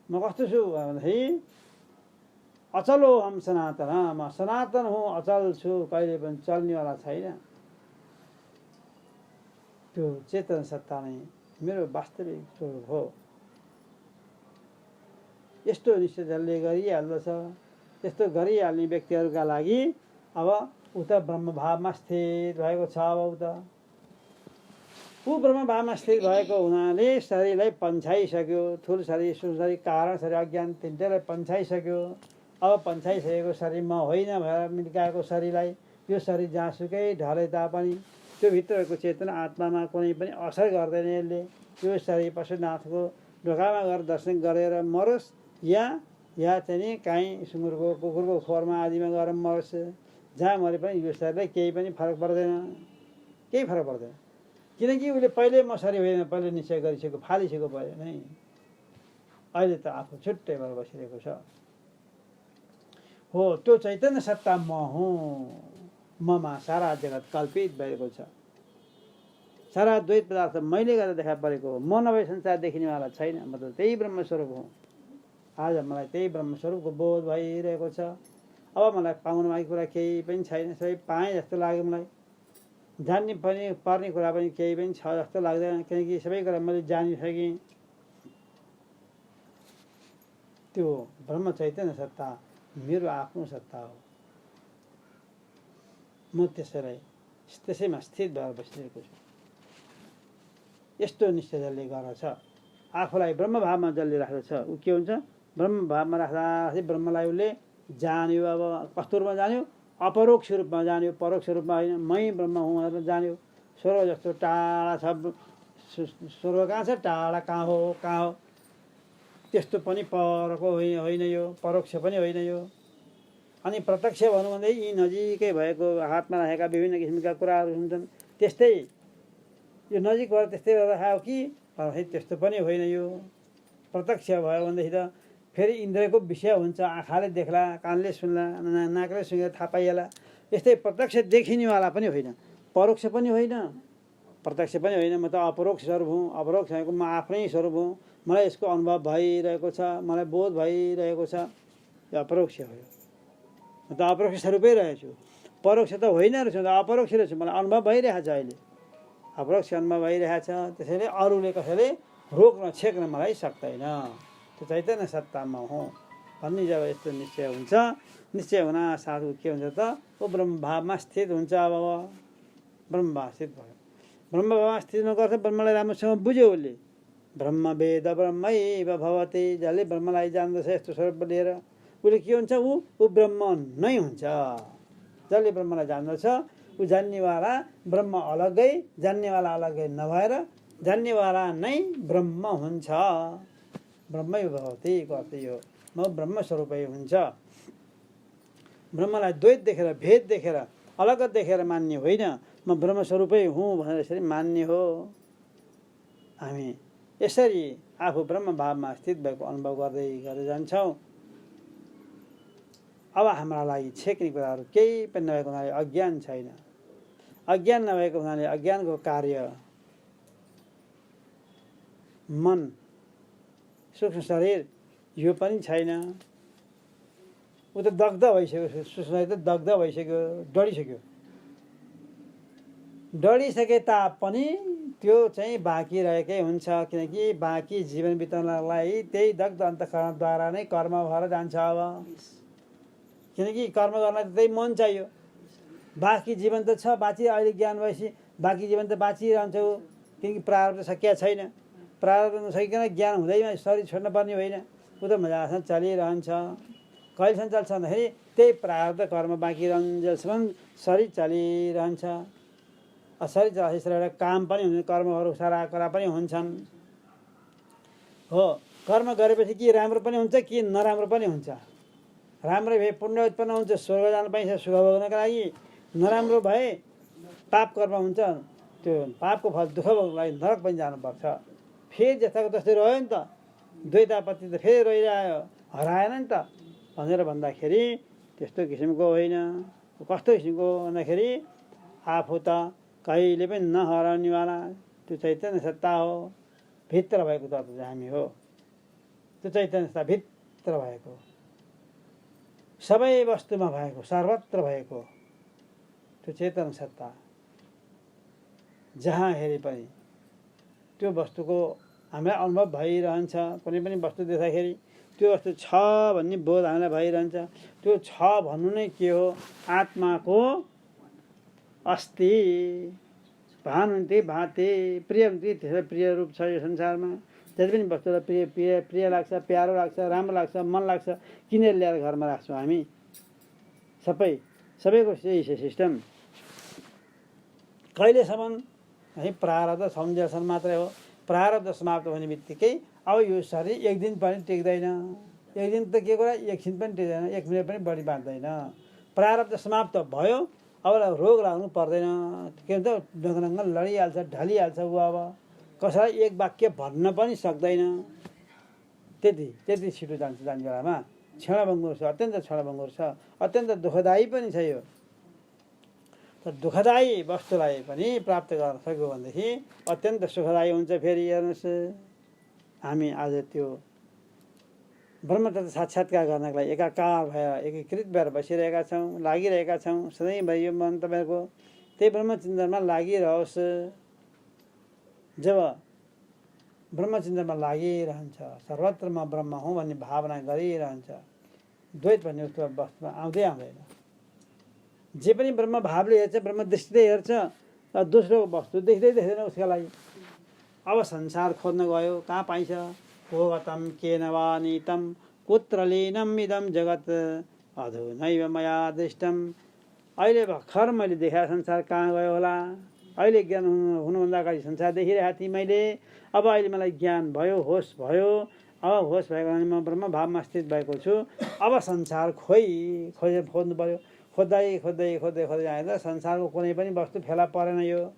Speaker 1: म कस्तो छु भन्दाखेरि अचल हो हम सनातन, म सनातन हुँ, अचल छु, कहिले पनि चल्नेवाला छैन। त्यो चेतन सत्ता नै मेरो वास्तविक स्वरूप हो। यस्तो निश्चय जसले गरिहाल्दछ, त्यस्तो गरिहाल्ने व्यक्तिहरूका लागि अब उता ब्रह्मभावमा स्थित भएको छ। अब उता ऊ ब्रह्मभावमा स्थित भएको हुनाले शरीरलाई पन्छाइसक्यो। थुल शरीर, सूक्ष्म शरीर, कारण शरीर, अज्ञान तिनटैलाई पन्छाइसक्यो। अब पन्छाइसकेको शरीर म होइन भएर मिल्काएको शरीरलाई, यो शरीर जहाँसुकै ढले तापनि त्यो भित्रको चेतना आत्मामा कुनै पनि असर गर्दैन। यसले यो शरीर पशुनाथको ढोकामा गएर दर्शन गरेर मरोस् या चाहिँ नि काहीँ सुँगुरको कुकुरको खोरमा आदिमा गएर मरोस्, जहाँ मरे पनि यो शरीरलाई केही पनि फरक पर्दैन, केही फरक पर्दैन। किनकि उसले पहिले म शरीर होइन पहिले निश्चय गरिसक्यो, फालिसक्यो पहिले नै। अहिले त आफू छुट्टै भएर बसिरहेको छ। हो त्यो चैतन्य सत्ता म हुँ। ममा सारा जगत कल्पित भएको छ। सारा द्वैत पदार्थ मैले गर्दा देखा परेको हो। म नभए संसार देखिनेवाला छैन। म त त्यही ब्रह्मस्वरूप हुँ। आज मलाई त्यही ब्रह्मस्वरूपको बोध भइरहेको छ। अब मलाई पाउनु भएको कुरा केही पनि छैन। सबै पाएँ जस्तो लाग्यो मलाई। जान्ने पनि पर्ने कुरा पनि केही पनि छ जस्तो लाग्दैन, किनकि सबै कुरा मैले जानिसकेँ। त्यो ब्रह्म चैतन्य सत्ता मेरो आफ्नो सत्ता हो। म त्यसैमा स्थित भएर बसिरहेको छु। यस्तो निश्चय जसले गर्छ, आफूलाई ब्रह्मभावमा जसले राख्दछ, ऊ के हुन्छ? ब्रह्मभावमा राख्दा ब्रह्मलाई उसले जान्यो। अब कस्तो रूपमा जान्यो? अपरोक्ष रूपमा जान्यो, परोक्ष रूपमा होइन। मै ब्रह्म हुँ भनेर जान्यो। स्वर्ग जस्तो टाढा छ, स्वर्ग कहाँ छ, टाढा कहाँ हो, त्यस्तो पनि परको होइन यो, परोक्ष पनि होइन यो। अनि प्रत्यक्ष भनौँ भन्दै यी नजिकै भएको हातमा राखेका विभिन्न किसिमका कुराहरू हुन्छन्, त्यस्तै यो नजिकबाट त्यस्तै राखेको कि त्यस्तो पनि होइन यो। प्रत्यक्ष भयो भनेदेखि त फेरि इन्द्रियको विषय हुन्छ। आँखाले देख्ला, कानले सुन्ला, नाकले सुँगेर थाहा पाइहाल्ला। यस्तै प्रत्यक्ष देखिनेवाला पनि होइन, परोक्ष पनि होइन, प्रत्यक्ष पनि होइन। म त अपरोक्ष स्वरूप हुँ। अपरोक्ष भनेको म आफ्नै स्वरूप हुँ। मलाई यसको अनुभव भइरहेको छ, मलाई बोध भइरहेको छ। यो अपरोक्ष हो। म त अपरोक्ष स्वरूपै रहेछु। परोक्ष त होइन रहेछु, म त अपरोक्ष रहेछु। मलाई अनुभव भइरहेछ अहिले, अपरोक्ष अनुभव भइरहेछ। त्यसैले अरूले कसैले रोक्न छेक्न मलाई सक्दैन। त्यो चैतन्य सत्तामा हुँ भन्ने जब यस्तो निश्चय हुन्छ, निश्चय हुन साथु के हुन्छ त? ऊ ब्रह्मभावमा स्थित हुन्छ। अब ब्रह्मभाव स्थित भयो। ब्रह्मभावमा स्थित गर्छ। ब्रह्मलाई राम्रोसँग बुझ्यो उसले। ब्रह्म वेद ब्रह्मैव भवति। जसले ब्रह्मलाई जान्दछ यस्तो स्वरूप लिएर, उसले के हुन्छ? ऊ ब्रह्म नै हुन्छ। जसले ब्रह्मलाई जान्दछ ऊ जान्नेवाला ब्रह्म अलग्गै, जान्नेवाला अलग्गै नभएर जान्नेवाला नै ब्रह्म हुन्छ। ब्रह्मै भवति को अर्थ यो, म ब्रह्म स्वरूपै हुन्छ। ब्रह्मलाई द्वैत देखेर, भेद देखेर, अलग देखेर मान्ने होइन, म ब्रह्मस्वरूपै हुँ भनेर यसरी मान्ने हो। हामी यसरी आफू ब्रह्मभावमा स्थित भएको अनुभव गर्दै गर्दै जान्छौँ। अब हाम्रा लागि छेक्ने कुराहरू केही पनि नभएको हुनाले अज्ञान छैन। अज्ञान नभएको हुनाले अज्ञानको कार्य मन, सूक्ष्म शरीर यो पनि छैन। ऊ त दग्ध भइसक्यो। सूक्ष्म शरीर त दग्ध भइसक्यो, डढिसक्यो। डढिसके तापनि त्यो चाहिँ बाँकी रहेकै हुन्छ। किनकि बाँकी जीवन बिताउनलाई त्यही दग्ध अन्तःकरणद्वारा नै कर्म भएर जान्छ। अब किनकि कर्म गर्नलाई त्यही मन चाहियो। बाँकी जीवन त छ, बाँची अहिले ज्ञान भएपछि बाँकी जीवन त बाँचिरहन्छ। किनकि प्रारब्ध सकिया छैन। प्रारब्ध नसकिकन ज्ञान हुँदैमा शरीर छोड्न पर्ने होइन। ऊ त मजासँग चलिरहन्छ। कहिलेसम्म चल्छ भन्दाखेरि त्यही प्रारब्ध कर्म बाँकी रहन्जेलसम्म शरीर चलिरहन्छ। शरीर चलेपछि एउटा काम पनि हुन्छ, कर्महरू सारा कुरा पनि हुन्छन्। हो, कर्म गरेपछि कि राम्रो पनि हुन्छ कि नराम्रो पनि हुन्छ। राम्रो भए पुण्य उत्पन्न हुन्छ, स्वर्ग जान पाइन्छ सुख भोग्नका लागि। नराम्रो भए पाप कर्म हुन्छ, त्यो पापको फल दुःख भोग्नको लागि नरक पनि जानुपर्छ। फेरि जस्ताको त्यस्तै रह्यो नि त, द्वैतापत्ति त फेरि रहिरह्यो, हराएन नि त भनेर भन्दाखेरि त्यस्तो किसिमको होइन। कस्तो किसिमको भन्दाखेरि आफू त कहिले पनि नहराउनेवाला त्यो चैतन्य सत्ता हो। भित्र भएको तत्त्व चाहिँ हामी हो। त्यो चैतन्य सत्ता भित्र भएको सबै वस्तुमा भएको, सर्वत्र भएको त्यो चेतन सत्ता जहाँ हेरे पनि त्यो वस्तुको हामीलाई अनुभव भइरहन्छ। कुनै पनि वस्तु देख्दाखेरि त्यो वस्तु छ भन्ने बोध हामीलाई भइरहन्छ। त्यो छ भन्नु नै के हो? आत्माको अस्ति भानुन्ति भाते प्रिय हुन्थे, त्यसलाई प्रिय रूप छ यो संसारमा। जति पनि वस्तुलाई प्रिय प्रिय प्रिय लाग्छ, प्यारो लाग्छ, राम्रो लाग्छ, मन लाग्छ, किनेर ल्याएर घरमा राख्छौँ हामी। सबैको यही छ सिस्टम। कहिलेसम्म है प्रारब्ध सञ्जसन मात्रै हो। प्रारब्ध समाप्त हुने बित्तिकै अब यो शरीर एक दिन पनि टिक्दैन। एक दिन त के कुरा, एकछिन पनि टिक्दैन, एक मिनट पनि बढी बाँच्दैन। प्रारब्ध समाप्त भयो, अब रोग लाग्नु पर्दैन। के भन्छ, ढङ्गढङ्ग लडिहाल्छ, ढलिहाल्छ ऊ। अब कसैलाई एक वाक्य भन्न पनि सक्दैन। त्यति छिटो जान्छ। जाने बेलामा क्षणभङ्गुर छ, अत्यन्त क्षणभङ्गुर छ, अत्यन्त दुःखदायी पनि छ यो। तर दुःखदायी वस्तुलाई पनि प्राप्त गर्न सक्यो भनेदेखि अत्यन्त सुखदायी हुन्छ। फेरि हेर्नुहोस्, हामी आज त्यो ब्रह्मतत्त्व साक्षात्कार गर्नको लागि एकाकार भएर एकीकृत भएर बसिरहेका छौँ, लागिरहेका छौँ। सधैँभरि यो मन तपाईँको त्यही ब्रह्मचिन्तनमा लागिरहोस्। जब ब्रह्मचिन्तनमा लागिरहन्छ, सर्वत्र म ब्रह्म हुँ भन्ने भावना गरिरहन्छ, द्वैत भन्ने उस्तो वस्तुमा आउँदै आउँदैन। जे पनि ब्रह्म भावले हेर्छ, ब्रह्म दृष्टिले हेर्छ, दोस्रो वस्तु देख्दैन उसका लागि। अब संसार खोज्न गयो, कहाँ पाइन्छ? भोगतम केन वा नीतम कुत्र लीनम इदम जगत अधुनैव मया दृष्टम। अहिले भर्खर मैले देखाएको संसार कहाँ गयो होला? अहिले ज्ञान हुनुभन्दा अगाडि संसार देखिरहेको थिएँ मैले। अब अहिले मलाई ज्ञान भयो, होस भयो। अब होस भएको कारण म ब्रह्म भावमा स्थित भएको छु। अब संसार खोज्नु पर्यो। खोज्दै आएर संसारको कुनै पनि वस्तु फेला परेन। यो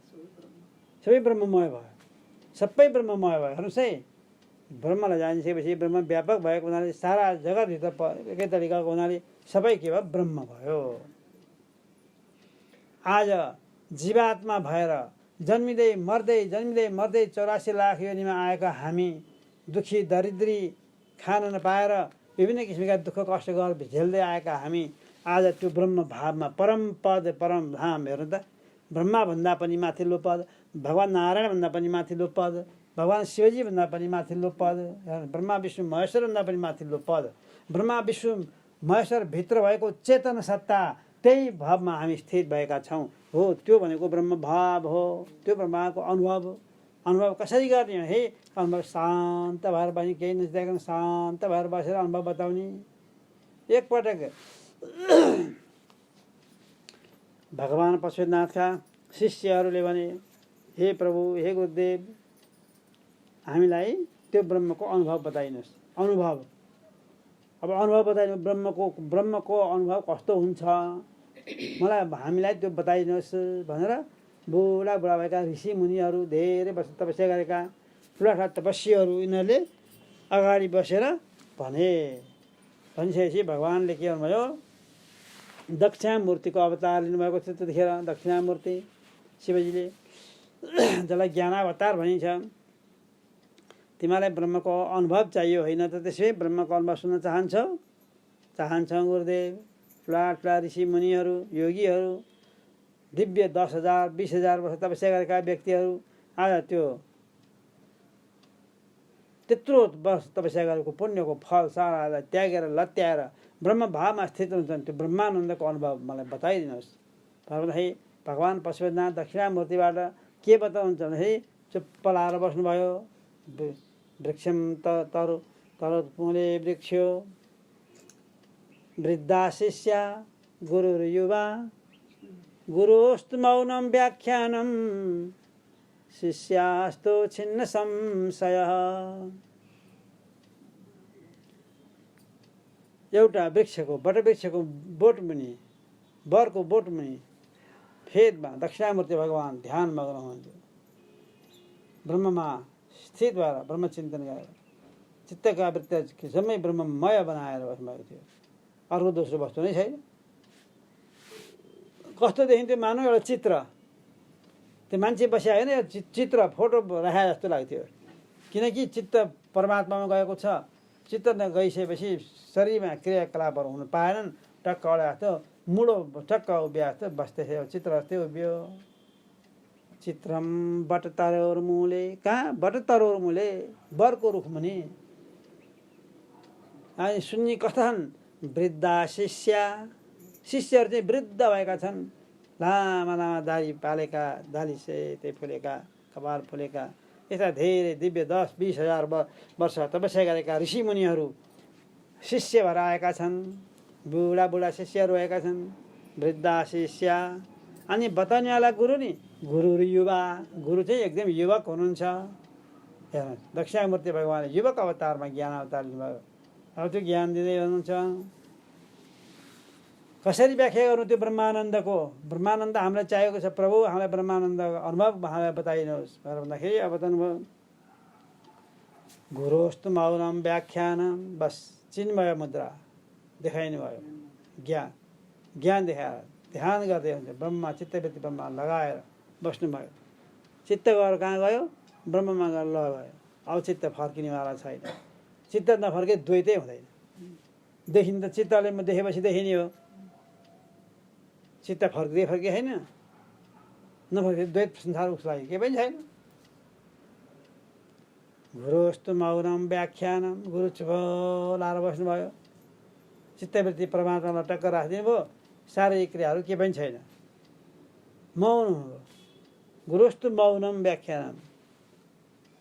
Speaker 1: सबै ब्रह्ममय भयो, सबै ब्रह्ममय भयो। हेर्नुहोस् है, ब्रह्मलाई जानिसकेपछि ब्रह्म व्यापक भएको हुनाले सारा जगतभित्र एकै तरिकाको हुनाले सबै के भयो? ब्रह्म भयो। आज जीवात्मा भएर जन्मिँदै मर्दै 84 लाख योनिमा आएका हामी, दुखी दरिद्री, खान नपाएर विभिन्न किसिमका दुःख कष्ट झेल्दै आएका हामी आज त्यो ब्रह्म भावमा परम पद परम धाम। हेर्नु त, ब्रह्मा भन्दा पनि माथिल्लो पद, भगवान् नारायण भन्दा पनि माथिल्लो पद, भगवान् शिवजी भन्दा पनि माथिल्लो पद, ब्रह्मा विष्णु महेश्वर भन्दा पनि माथिल्लो पद, ब्रह्मा विष्णु महेश्वर भित्र भएको चेतन सत्ता, त्यही भावमा हामी स्थित भएका छौँ। हो, त्यो भनेको ब्रह्म भाव हो। त्यो ब्रह्माको अनुभव कसरी गर्ने है? अनुभव शान्त भएर बस्ने, केही नचिताइकन शान्त भएर बसेर अनुभव बताउने। एकपटक भगवान् पशुपतिनाथका शिष्यहरूले भने, हे प्रभु, हे गुरुदेव, हामीलाई त्यो ब्रह्मको अनुभव बताइनुहोस्। अब अनुभव बताइनु, ब्रह्मको अनुभव कस्तो हुन्छ हामीलाई त्यो बताइदिनुहोस् भनेर बुढा भएका ऋषि मुनिहरू, धेरै वर्ष तपस्या गरेका ठुला तपस्वीहरू, यिनीहरूले अगाडि बसेर भनिसकेपछि भगवान्ले के भन्नुभयो? दक्षिणामूर्तिको अवतार लिनुभएको थियो त्यतिखेर। दक्षिणामूर्ति शिवजीले, जसलाई ज्ञानावतार भनिन्छ। तिमीलाई ब्रह्मको अनुभव चाहियो होइन त? त्यसै ब्रह्मको अनुभव सुन्न चाहन्छौ गुरुदेव? ठुला ऋषि मुनिहरू, योगीहरू, दिव्य 10,000 20,000 वर्ष तपस्या गरेका व्यक्तिहरू आज त्यत्रो वर्ष तपस्या गरेको पुण्यको फल सारालाई त्यागेर लत्याएर ब्रह्म भावमा स्थित हुन्छन्। त्यो ब्रह्मानन्दको अनुभव मलाई बताइदिनुहोस्। भगवान् पशुपतिनाथ दक्षिणामूर्तिबाट के बताउनुहुन्छ भन्दाखेरि चुप्प लाएर बस्नुभयो। वृक्षम तरुमूले वृक्षो वृद्धा शिष्या गुरुर्युवा गुरुस्तु मौनं व्याख्यानं शिष्यास्तु छिन्न संशयः। एउटा वटवृक्षको बोटमुनि, बरको बोटमुनि फेदमा दक्षिणामूर्ति भगवान् ध्यान मग्न हुनुहुन्थ्यो। ब्रह्ममा स्थित भएर ब्रह्मचिन्तन गरेर चित्तका वृत्ति सबै ब्रह्ममय बनाएर बस्नुभएको थियो। अर्को दोस्रो वस्तु नै छैन। कस्तो देखिन्थ्यो? मानव एउटा चित्र, त्यो मान्छे बसिया होइन, चित्र फोटो राखे जस्तो लाग्थ्यो। किनकि चित्त परमात्मामा गएको छ। चित्त गइसकेपछि शरीरमा क्रियाकलापहरू हुन पाएनन्। टक्क अड्या जस्तो मुडो टक्क उभिया जस्तो बस्दै थियो चित्र जस्तै उभियो चित्रम बटतरोर मूले कहाँ बटतरोर मूले बरको रुख मुनि अनि सुन्नी कथन वृद्धा शिष्यहरू चाहिँ वृद्ध भएका छन् लामा लामा दाढी पालेका दाली सेतै फुलेका कपाल फुलेका यस्ता धेरै दिव्य 10-20 हजार वर्ष तपस्या गरेका ऋषिमुनिहरू शिष्य भएर आएका छन् बुढा बुढा शिष्यहरू भएका छन् वृद्धा शिष्य अनि बताउनेवाला गुरु नि गुरु युवा गुरु चाहिँ एकदम युवक हुनुहुन्छ हेर्नुहोस् दक्षिणामूर्ति भगवान्ले युवक अवतारमा ज्ञान अवतार लिनुभयो अब त्यो ज्ञान दिँदै हुनुहुन्छ कसरी व्याख्या गर्नु त्यो ब्रह्मानन्दको ब्रह्मानन्द हामीलाई चाहिएको छ प्रभु हामीलाई ब्रह्मानन्द अनुभव हामीलाई बताइदिनुहोस् भनेर भन्दाखेरि अब बताउनुभयो गुरोस्तु मौनम व्याख्यानम बस चिन्मय मुद्रा देखाइनु भयो ज्ञान देखाएर ध्यान गर्दै हुन्छ ब्रह्मा चित्तवृत्ति ब्रह्मा लगाएर बस्नुभयो चित्त गएर कहाँ गयो ब्रह्ममा गएर लगायो अब चित्त फर्किनेवाला छैन चित्त नफर्के द्वैतै हुँदैन देखिन्छ चित्तले म देखेपछि देखिने हो चित्त फर्किँदै फर्के होइन नफर्के द्वैत संसार उसलाई केही पनि छैन गुरुस्तु मौनम व्याख्यानम गुरु चुप लाएर बस्नुभयो चित्तवृत्ति परमात्मालाई टक्कर राखिदिनु भयो शारीरिक क्रियाहरू केही पनि छैन मौन हो गुरुस्तु मौनम व्याख्यानम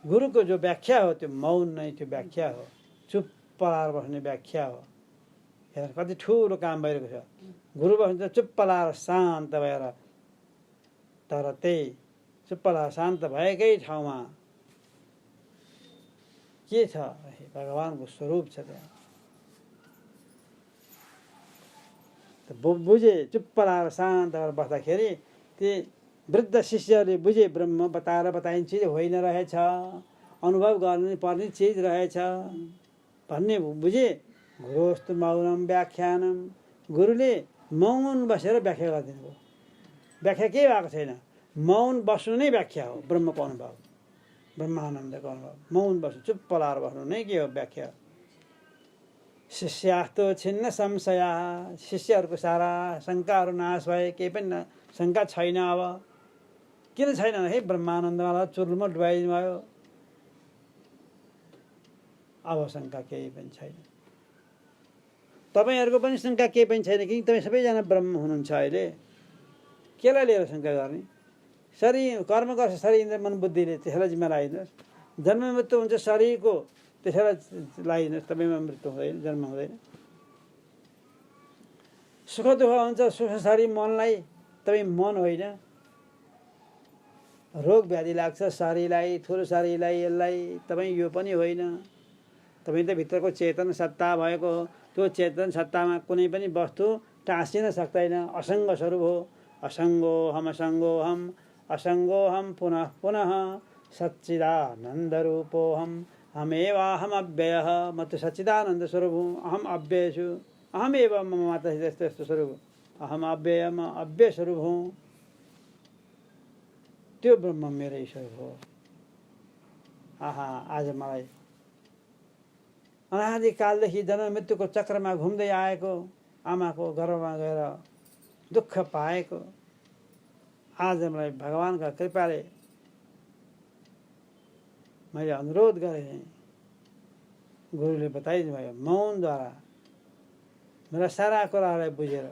Speaker 1: गुरुको जो व्याख्या हो त्यो मौन नै त्यो व्याख्या हो चुप्प लाएर बस्ने व्याख्या हो हेर कति ठुलो काम भइरहेको छ गुरु बस्नु चुप्प लाएर शान्त भएर तर त्यही चुप्प लाएर शान्त भएकै ठाउँमा के छ भगवानको स्वरूप छ त्यहाँ बुझे चुप्प लाएर शान्त भएर बस्दाखेरि ती वृद्ध शिष्यहरूले बुझे ब्रह्म बताएर बताइने चिज होइन रहेछ अनुभव गर्नु पर्ने चिज रहेछ भन्ने बुझे गुरुस्तु मौनम व्याख्यानम गुरुले मौन बसेर व्याख्या गरिदिनु भयो व्याख्या केही भएको छैन मौन बस्नु नै व्याख्या हो ब्रह्मको अनुभव ब्रह्मानन्दको अनुभव मौन बस्नु चुप्प लाएर बस्नु नै के हो व्याख्या शिष्यास्तो छिन्न संशया शिष्यहरूको सारा शङ्काहरू नाश भए केही पनि शङ्का छैन अब किन छैन है ब्रह्मानन्दमा चुर्लुमा डुबाइदिनु भयो अब शङ्का केही पनि छैन तपाईँहरूको पनि शङ्का केही पनि छैन कि तपाईँ सबैजना ब्रह्म हुनुहुन्छ अहिले केलाई लिएर शङ्का गर्ने शरीर कर्म गर्छ शरीर इन्द्र मन बुद्धिले त्यसलाई जिम्मा लगाइदिनुहोस् जन्म मृत्यु हुन्छ शरीरको त्यसलाई लगाइदिनुहोस् तपाईँमा मृत्यु हुँदैन जन्म हुँदैन सुख दुःख हुन्छ सुख शरीर मनलाई तपाईँ मन होइन रोग व्याधि लाग्छ शरीरलाई ठुलो शरीरलाई यसलाई तपाईँ यो पनि होइन तपाईँ त भित्रको चेतन सत्ता भएको हो त्यो चेतन सत्तामा कुनै पनि वस्तु टाँसिन सक्दैन असङ्ग स्वरूप हो असङ्गोहम असङ्गोहम पुनः पुनः सच्चिदानन्दरूपोऽहम अहमेवाहम अव्ययः म त सच्चिदानन्द स्वरूप हुँ अहम अव्यय छु अहमेव मम माता यस्तो यस्तो स्वरूप अहम अव्यय म अव्यय स्वरूप हुँ त्यो ब्रह्म मेरै स्वरूप हो आहा आज मलाई अनादिकालदेखि जन्म मृत्युको चक्रमा घुम्दै आएको आमाको गर्भमा गएर दुःख पाएको आज मलाई भगवानका कृपाले मैले अनुरोध गरेँ गुरुले बताइदिनु भयो मौनद्वारा मेरा सारा कुराहरूलाई बुझेर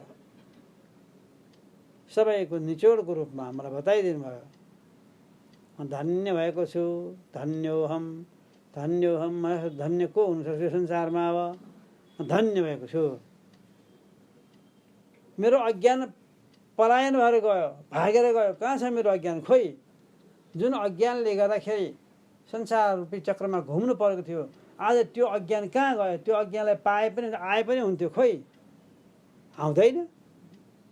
Speaker 1: सबैको निचोडको रूपमा मलाई बताइदिनु भयो म धन्य भएको छु धन्योहम धन्योहम म धन्य को हुनसक्छ संसारमा अब धन्य भएको छु मेरो अज्ञान पलायन भएर गयो भागेर गयो कहाँ छ मेरो अज्ञान खोइ जुन अज्ञानले गर्दाखेरि संसार रूपी चक्रमा घुम्नु परेको थियो आज त्यो अज्ञान कहाँ गयो त्यो अज्ञानलाई पाए पनि आए पनि हुन्थ्यो खोइ आउँदैन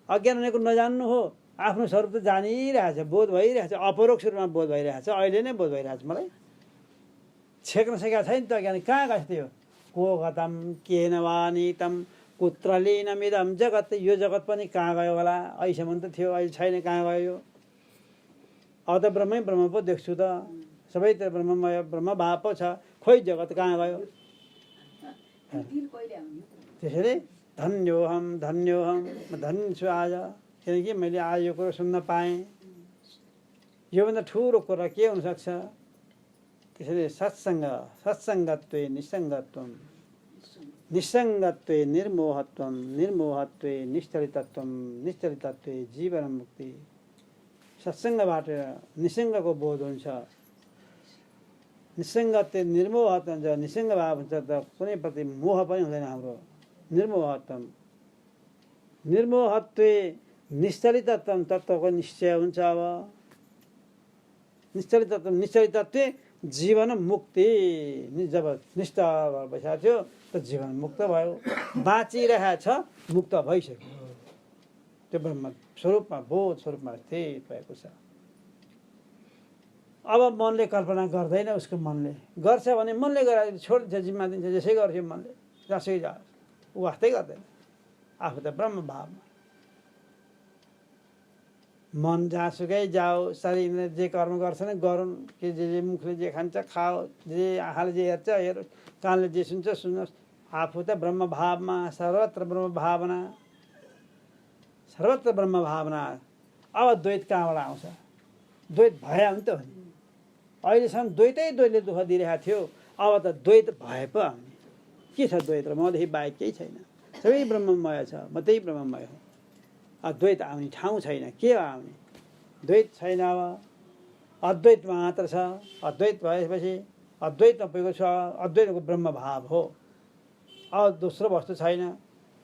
Speaker 1: अज्ञान भनेको नजान्नु हो आफ्नो स्वरूप त जानिरहेछ बोध भइरहेछ अपरोक्ष रूपमा बोध भइरहेछ अहिले नै बोध भइरहेछ मलाई छेक्न सकेका छैन त अज्ञान कहाँ गएको थियो को गतम केन वानितम कुत्र लीनमिदम जगत यो जगत पनि कहाँ गयो होला अहिलेसम्म त थियो अहिले छैन कहाँ गयो अब त ब्रह्मै ब्रह्म पो देख्छु त सबैतिर ब्रह्ममय ब्रह्म भाव पो छ खोइ जगत कहाँ गयो त्यसैले धन्योहम धन्योहम, म धन्य छु आज, किनकि मैले आज यो कुरो सुन्न पाएँ। योभन्दा ठुलो कुरा के हुनसक्छ? त्यसैले सत्सङ्गत्वे निसङ्गत्वम, निसङ्गत्वे निर्मोहत्वम, निर्मोहत्वे निश्चलितत्वम, निश्चलितत्वे जीवन मुक्ति। सत्सङ्गबाट निसङ्गको बोध हुन्छ, निसङ्गत्वे निर्मोहत्व हुन्छ, निसङ्ग भाव हुन्छ त कुनै प्रति मोह पनि हुँदैन हाम्रो। निर्मोहत्वम, निर्मोहत्वे निश्चलितत्वम, तत्त्वको निश्चय हुन्छ। अब निश्चलितत्व, निश्चलितत्वे जीवन मुक्ति। जब निष्ठा बसेको थियो त जीवन मुक्त भयो, बाँचिरहेछ, मुक्त भइसक्यो। त्यो ब्रह्म स्वरूपमा, बोध स्वरूपमा स्थित भएको छ। अब मनले कल्पना गर्दैन, उसको मनले गर्छ भने मनले गराएर छोडिदिन्छ, जिम्मा दिन्छ, जसै गर्थ्यो मनले, जसै जाओस्, ऊ वास्तै गर्दैन। आफू त ब्रह्म भावमा। मन जहाँसुकै जाओ, शरीरले जे कर्म गर्छ नि गरून्, कि जे मुखले जे खान्छ खाओ, जे आँखाले जे हेर्छ हेरोस्, कानले जे सुन्छ सुनोस्, आफू त ब्रह्म भावमा, सर्वत्र ब्रह्म भावना, सर्वत्र ब्रह्म भावना। अब द्वैत कहाँबाट आउँछ? द्वैत भए हुन्छ त हो नि। अहिलेसम्म द्वैतले दुःख दिइरहेको थियो, अब त द्वैत भए पो आउने। के छ द्वैत? र मदेखि बाहेक केही छैन, सबै ब्रह्ममय छ, म त्यही ब्रह्ममय हो। अद्वैत आउने ठाउँ छैन, के आउने? द्वैत छैन, अब अद्वैत मात्र छ। अद्वैत भएपछि अद्वैतमा पुगेको छ, अद्वैतको ब्रह्म भाव हो, अब दोस्रो वस्तु छैन।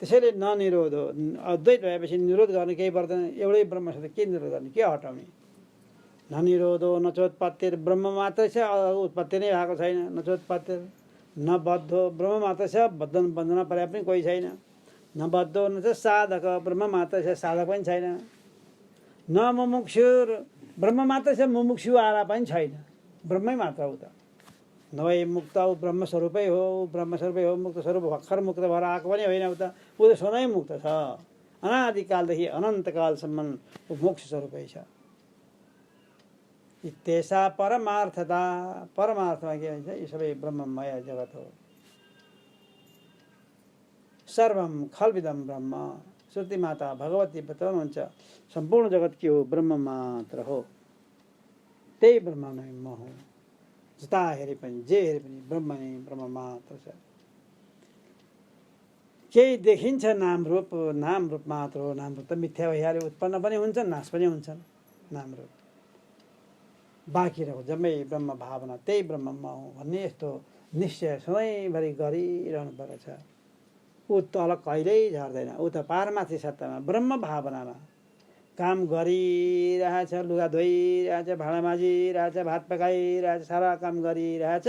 Speaker 1: त्यसैले ननिरोध हो। अद्वैत भएपछि निरोध गर्ने केही पर्दैन, एउटै ब्रह्म छ त के निरोध गर्ने, के हटाउने? ननिरोधो न चोत्पत्तिर, ब्रह्म मात्रै छ, उत्पत्ति नै भएको छैन। न चोत्पत्तिर न बद्धो, ब्रह्म मात्रै छ, बन्धन पर्याप्त पनि कोही छैन। न बद्धो न चाहिँ साधक, ब्रह्म मात्रै छ, साधक पनि छैन। न मुमुक्षुर, ब्रह्म मात्रै छ, मुमुक्षुवाला पनि छैन, ब्रह्मै मात्र हो। त नभए मुक्त ऊ ब्रह्मस्वरूपै हो, ब्रह्मस्वरूपै हो, मुक्त स्वरूप भर्खर मुक्त भएर आएको पनि होइन। उता ऊ त सधैँ मुक्त छ, अनादिकालदेखि अनन्तकालसम्म ऊ मोक्ष स्वरूपै छ। त्यसा परमार्थता, परमार्थमा के भन्छ? यो सबै ब्रह्ममय जगत हो। सर्वम खल्विदम ब्रह्म, श्रुति माता भगवती बताउनुहुन्छ सम्पूर्ण जगत के हो? ब्रह्म मात्र हो। त्यही ब्रह्म नै म हुँ। जता हेरे पनि, जे हेरे पनि ब्रह्म नै ब्रह्म मात्र छ। केही देखिन्छ नाम रूप, नाम रूप मात्र हो। नाम रूप त मिथ्या भइहाल्यो, उत्पन्न पनि हुन्छन्, नाश पनि हुन्छन्। नाम रूप बाँकी रह्यो जम्मै ब्रह्म भावना, त्यही ब्रह्म म हुँ भन्ने यस्तो निश्चय सधैँभरि गरिरहनु पर्छ। ऊ तल कहिल्यै झर्दैन, ऊ त पारमार्थी सत्तामा, ब्रह्म भावनामा काम गरिरहेछ, लुगा धोइरहेछ, भाँडा माझिरहेछ, भात पकाइरहेछ, सारा काम गरिरहेछ।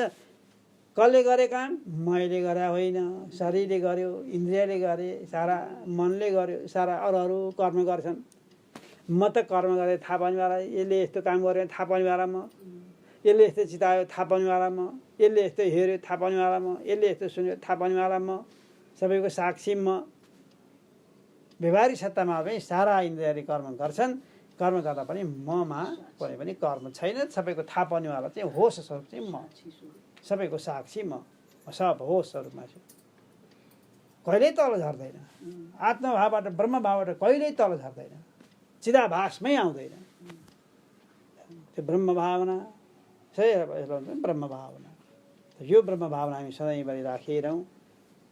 Speaker 1: कसले गरे काम? मैले गरे होइन, शरीरले गर्यो, इन्द्रियले गरे, सारा मनले गर्यो, सारा अरू कर्म गर्छन्। म त कर्म गरेँ थाहा पाउनेवाला, यसले यस्तो काम गर्यो थाहा पाउनेवाला म, यसले यस्तो चितायो थाहा पाउनेवाला म, यसले यस्तो हेऱ्यो थाहा पाउनेवाला म, यसले यस्तो सुन्यो थाहा पाउनेवाला म, सबैको साक्षी म। व्यवहारिक सत्तामा पनि सारा इन्द्रियले कर्म गर्छन्, कर्म गर्दा पनि ममा कुनै पनि कर्म छैन। सबैको थाहा पाउनेवाला चाहिँ होस स्वरूप चाहिँ म, सबैको साक्षी म, सब होस स्वरूपमा छु। कहिल्यै तल झर्दैन, आत्मभावबाट ब्रह्मभावबाट कहिल्यै तल झर्दैन, चिदाभासमै आउँदैन। त्यो ब्रह्म भावना सही ब्रह्म भावना। यो ब्रह्म भावना हामी सधैँभरि राखिरहौँ,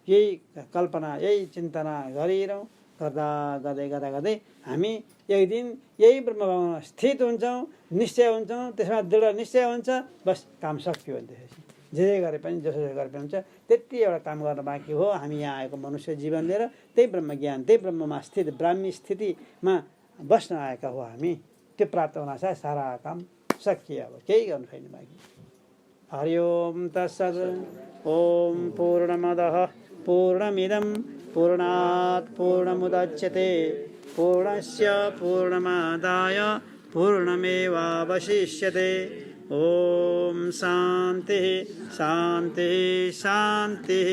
Speaker 1: यही कल्पना, यही चिन्तना गरिरहौँ। गर्दा गर्दै गर्दा गर्दै हामी एक दिन यही ब्रह्म भावना स्थित हुन्छौँ, निश्चय हुन्छौँ, त्यसमा दृढ निश्चय हुन्छ। बस काम सकियो भने त्यसपछि जे गरे पनि जसो गरे पनि हुन्छ। त्यति एउटा काम गर्न बाँकी हो। हामी यहाँ आएको मनुष्य जीवन लिएर त्यही ब्रह्म ज्ञान, त्यही ब्रह्ममा स्थित ब्राह्मी स्थितिमा बस्न आएका हो हामी। त्यो प्राप्त हुन साथ सारा काम सकियो, अब केही गर्नु छैन बाँकी। हरि ओम तत्सत्। ओम पूर्णमदः पूर्णमिदं पूर्णात् पूर्णमुदच्यते पूर्णस्य पूर्णमादाय पूर्णमेवावशिष्यते। ओम शान्तिः शान्तिः शान्तिः।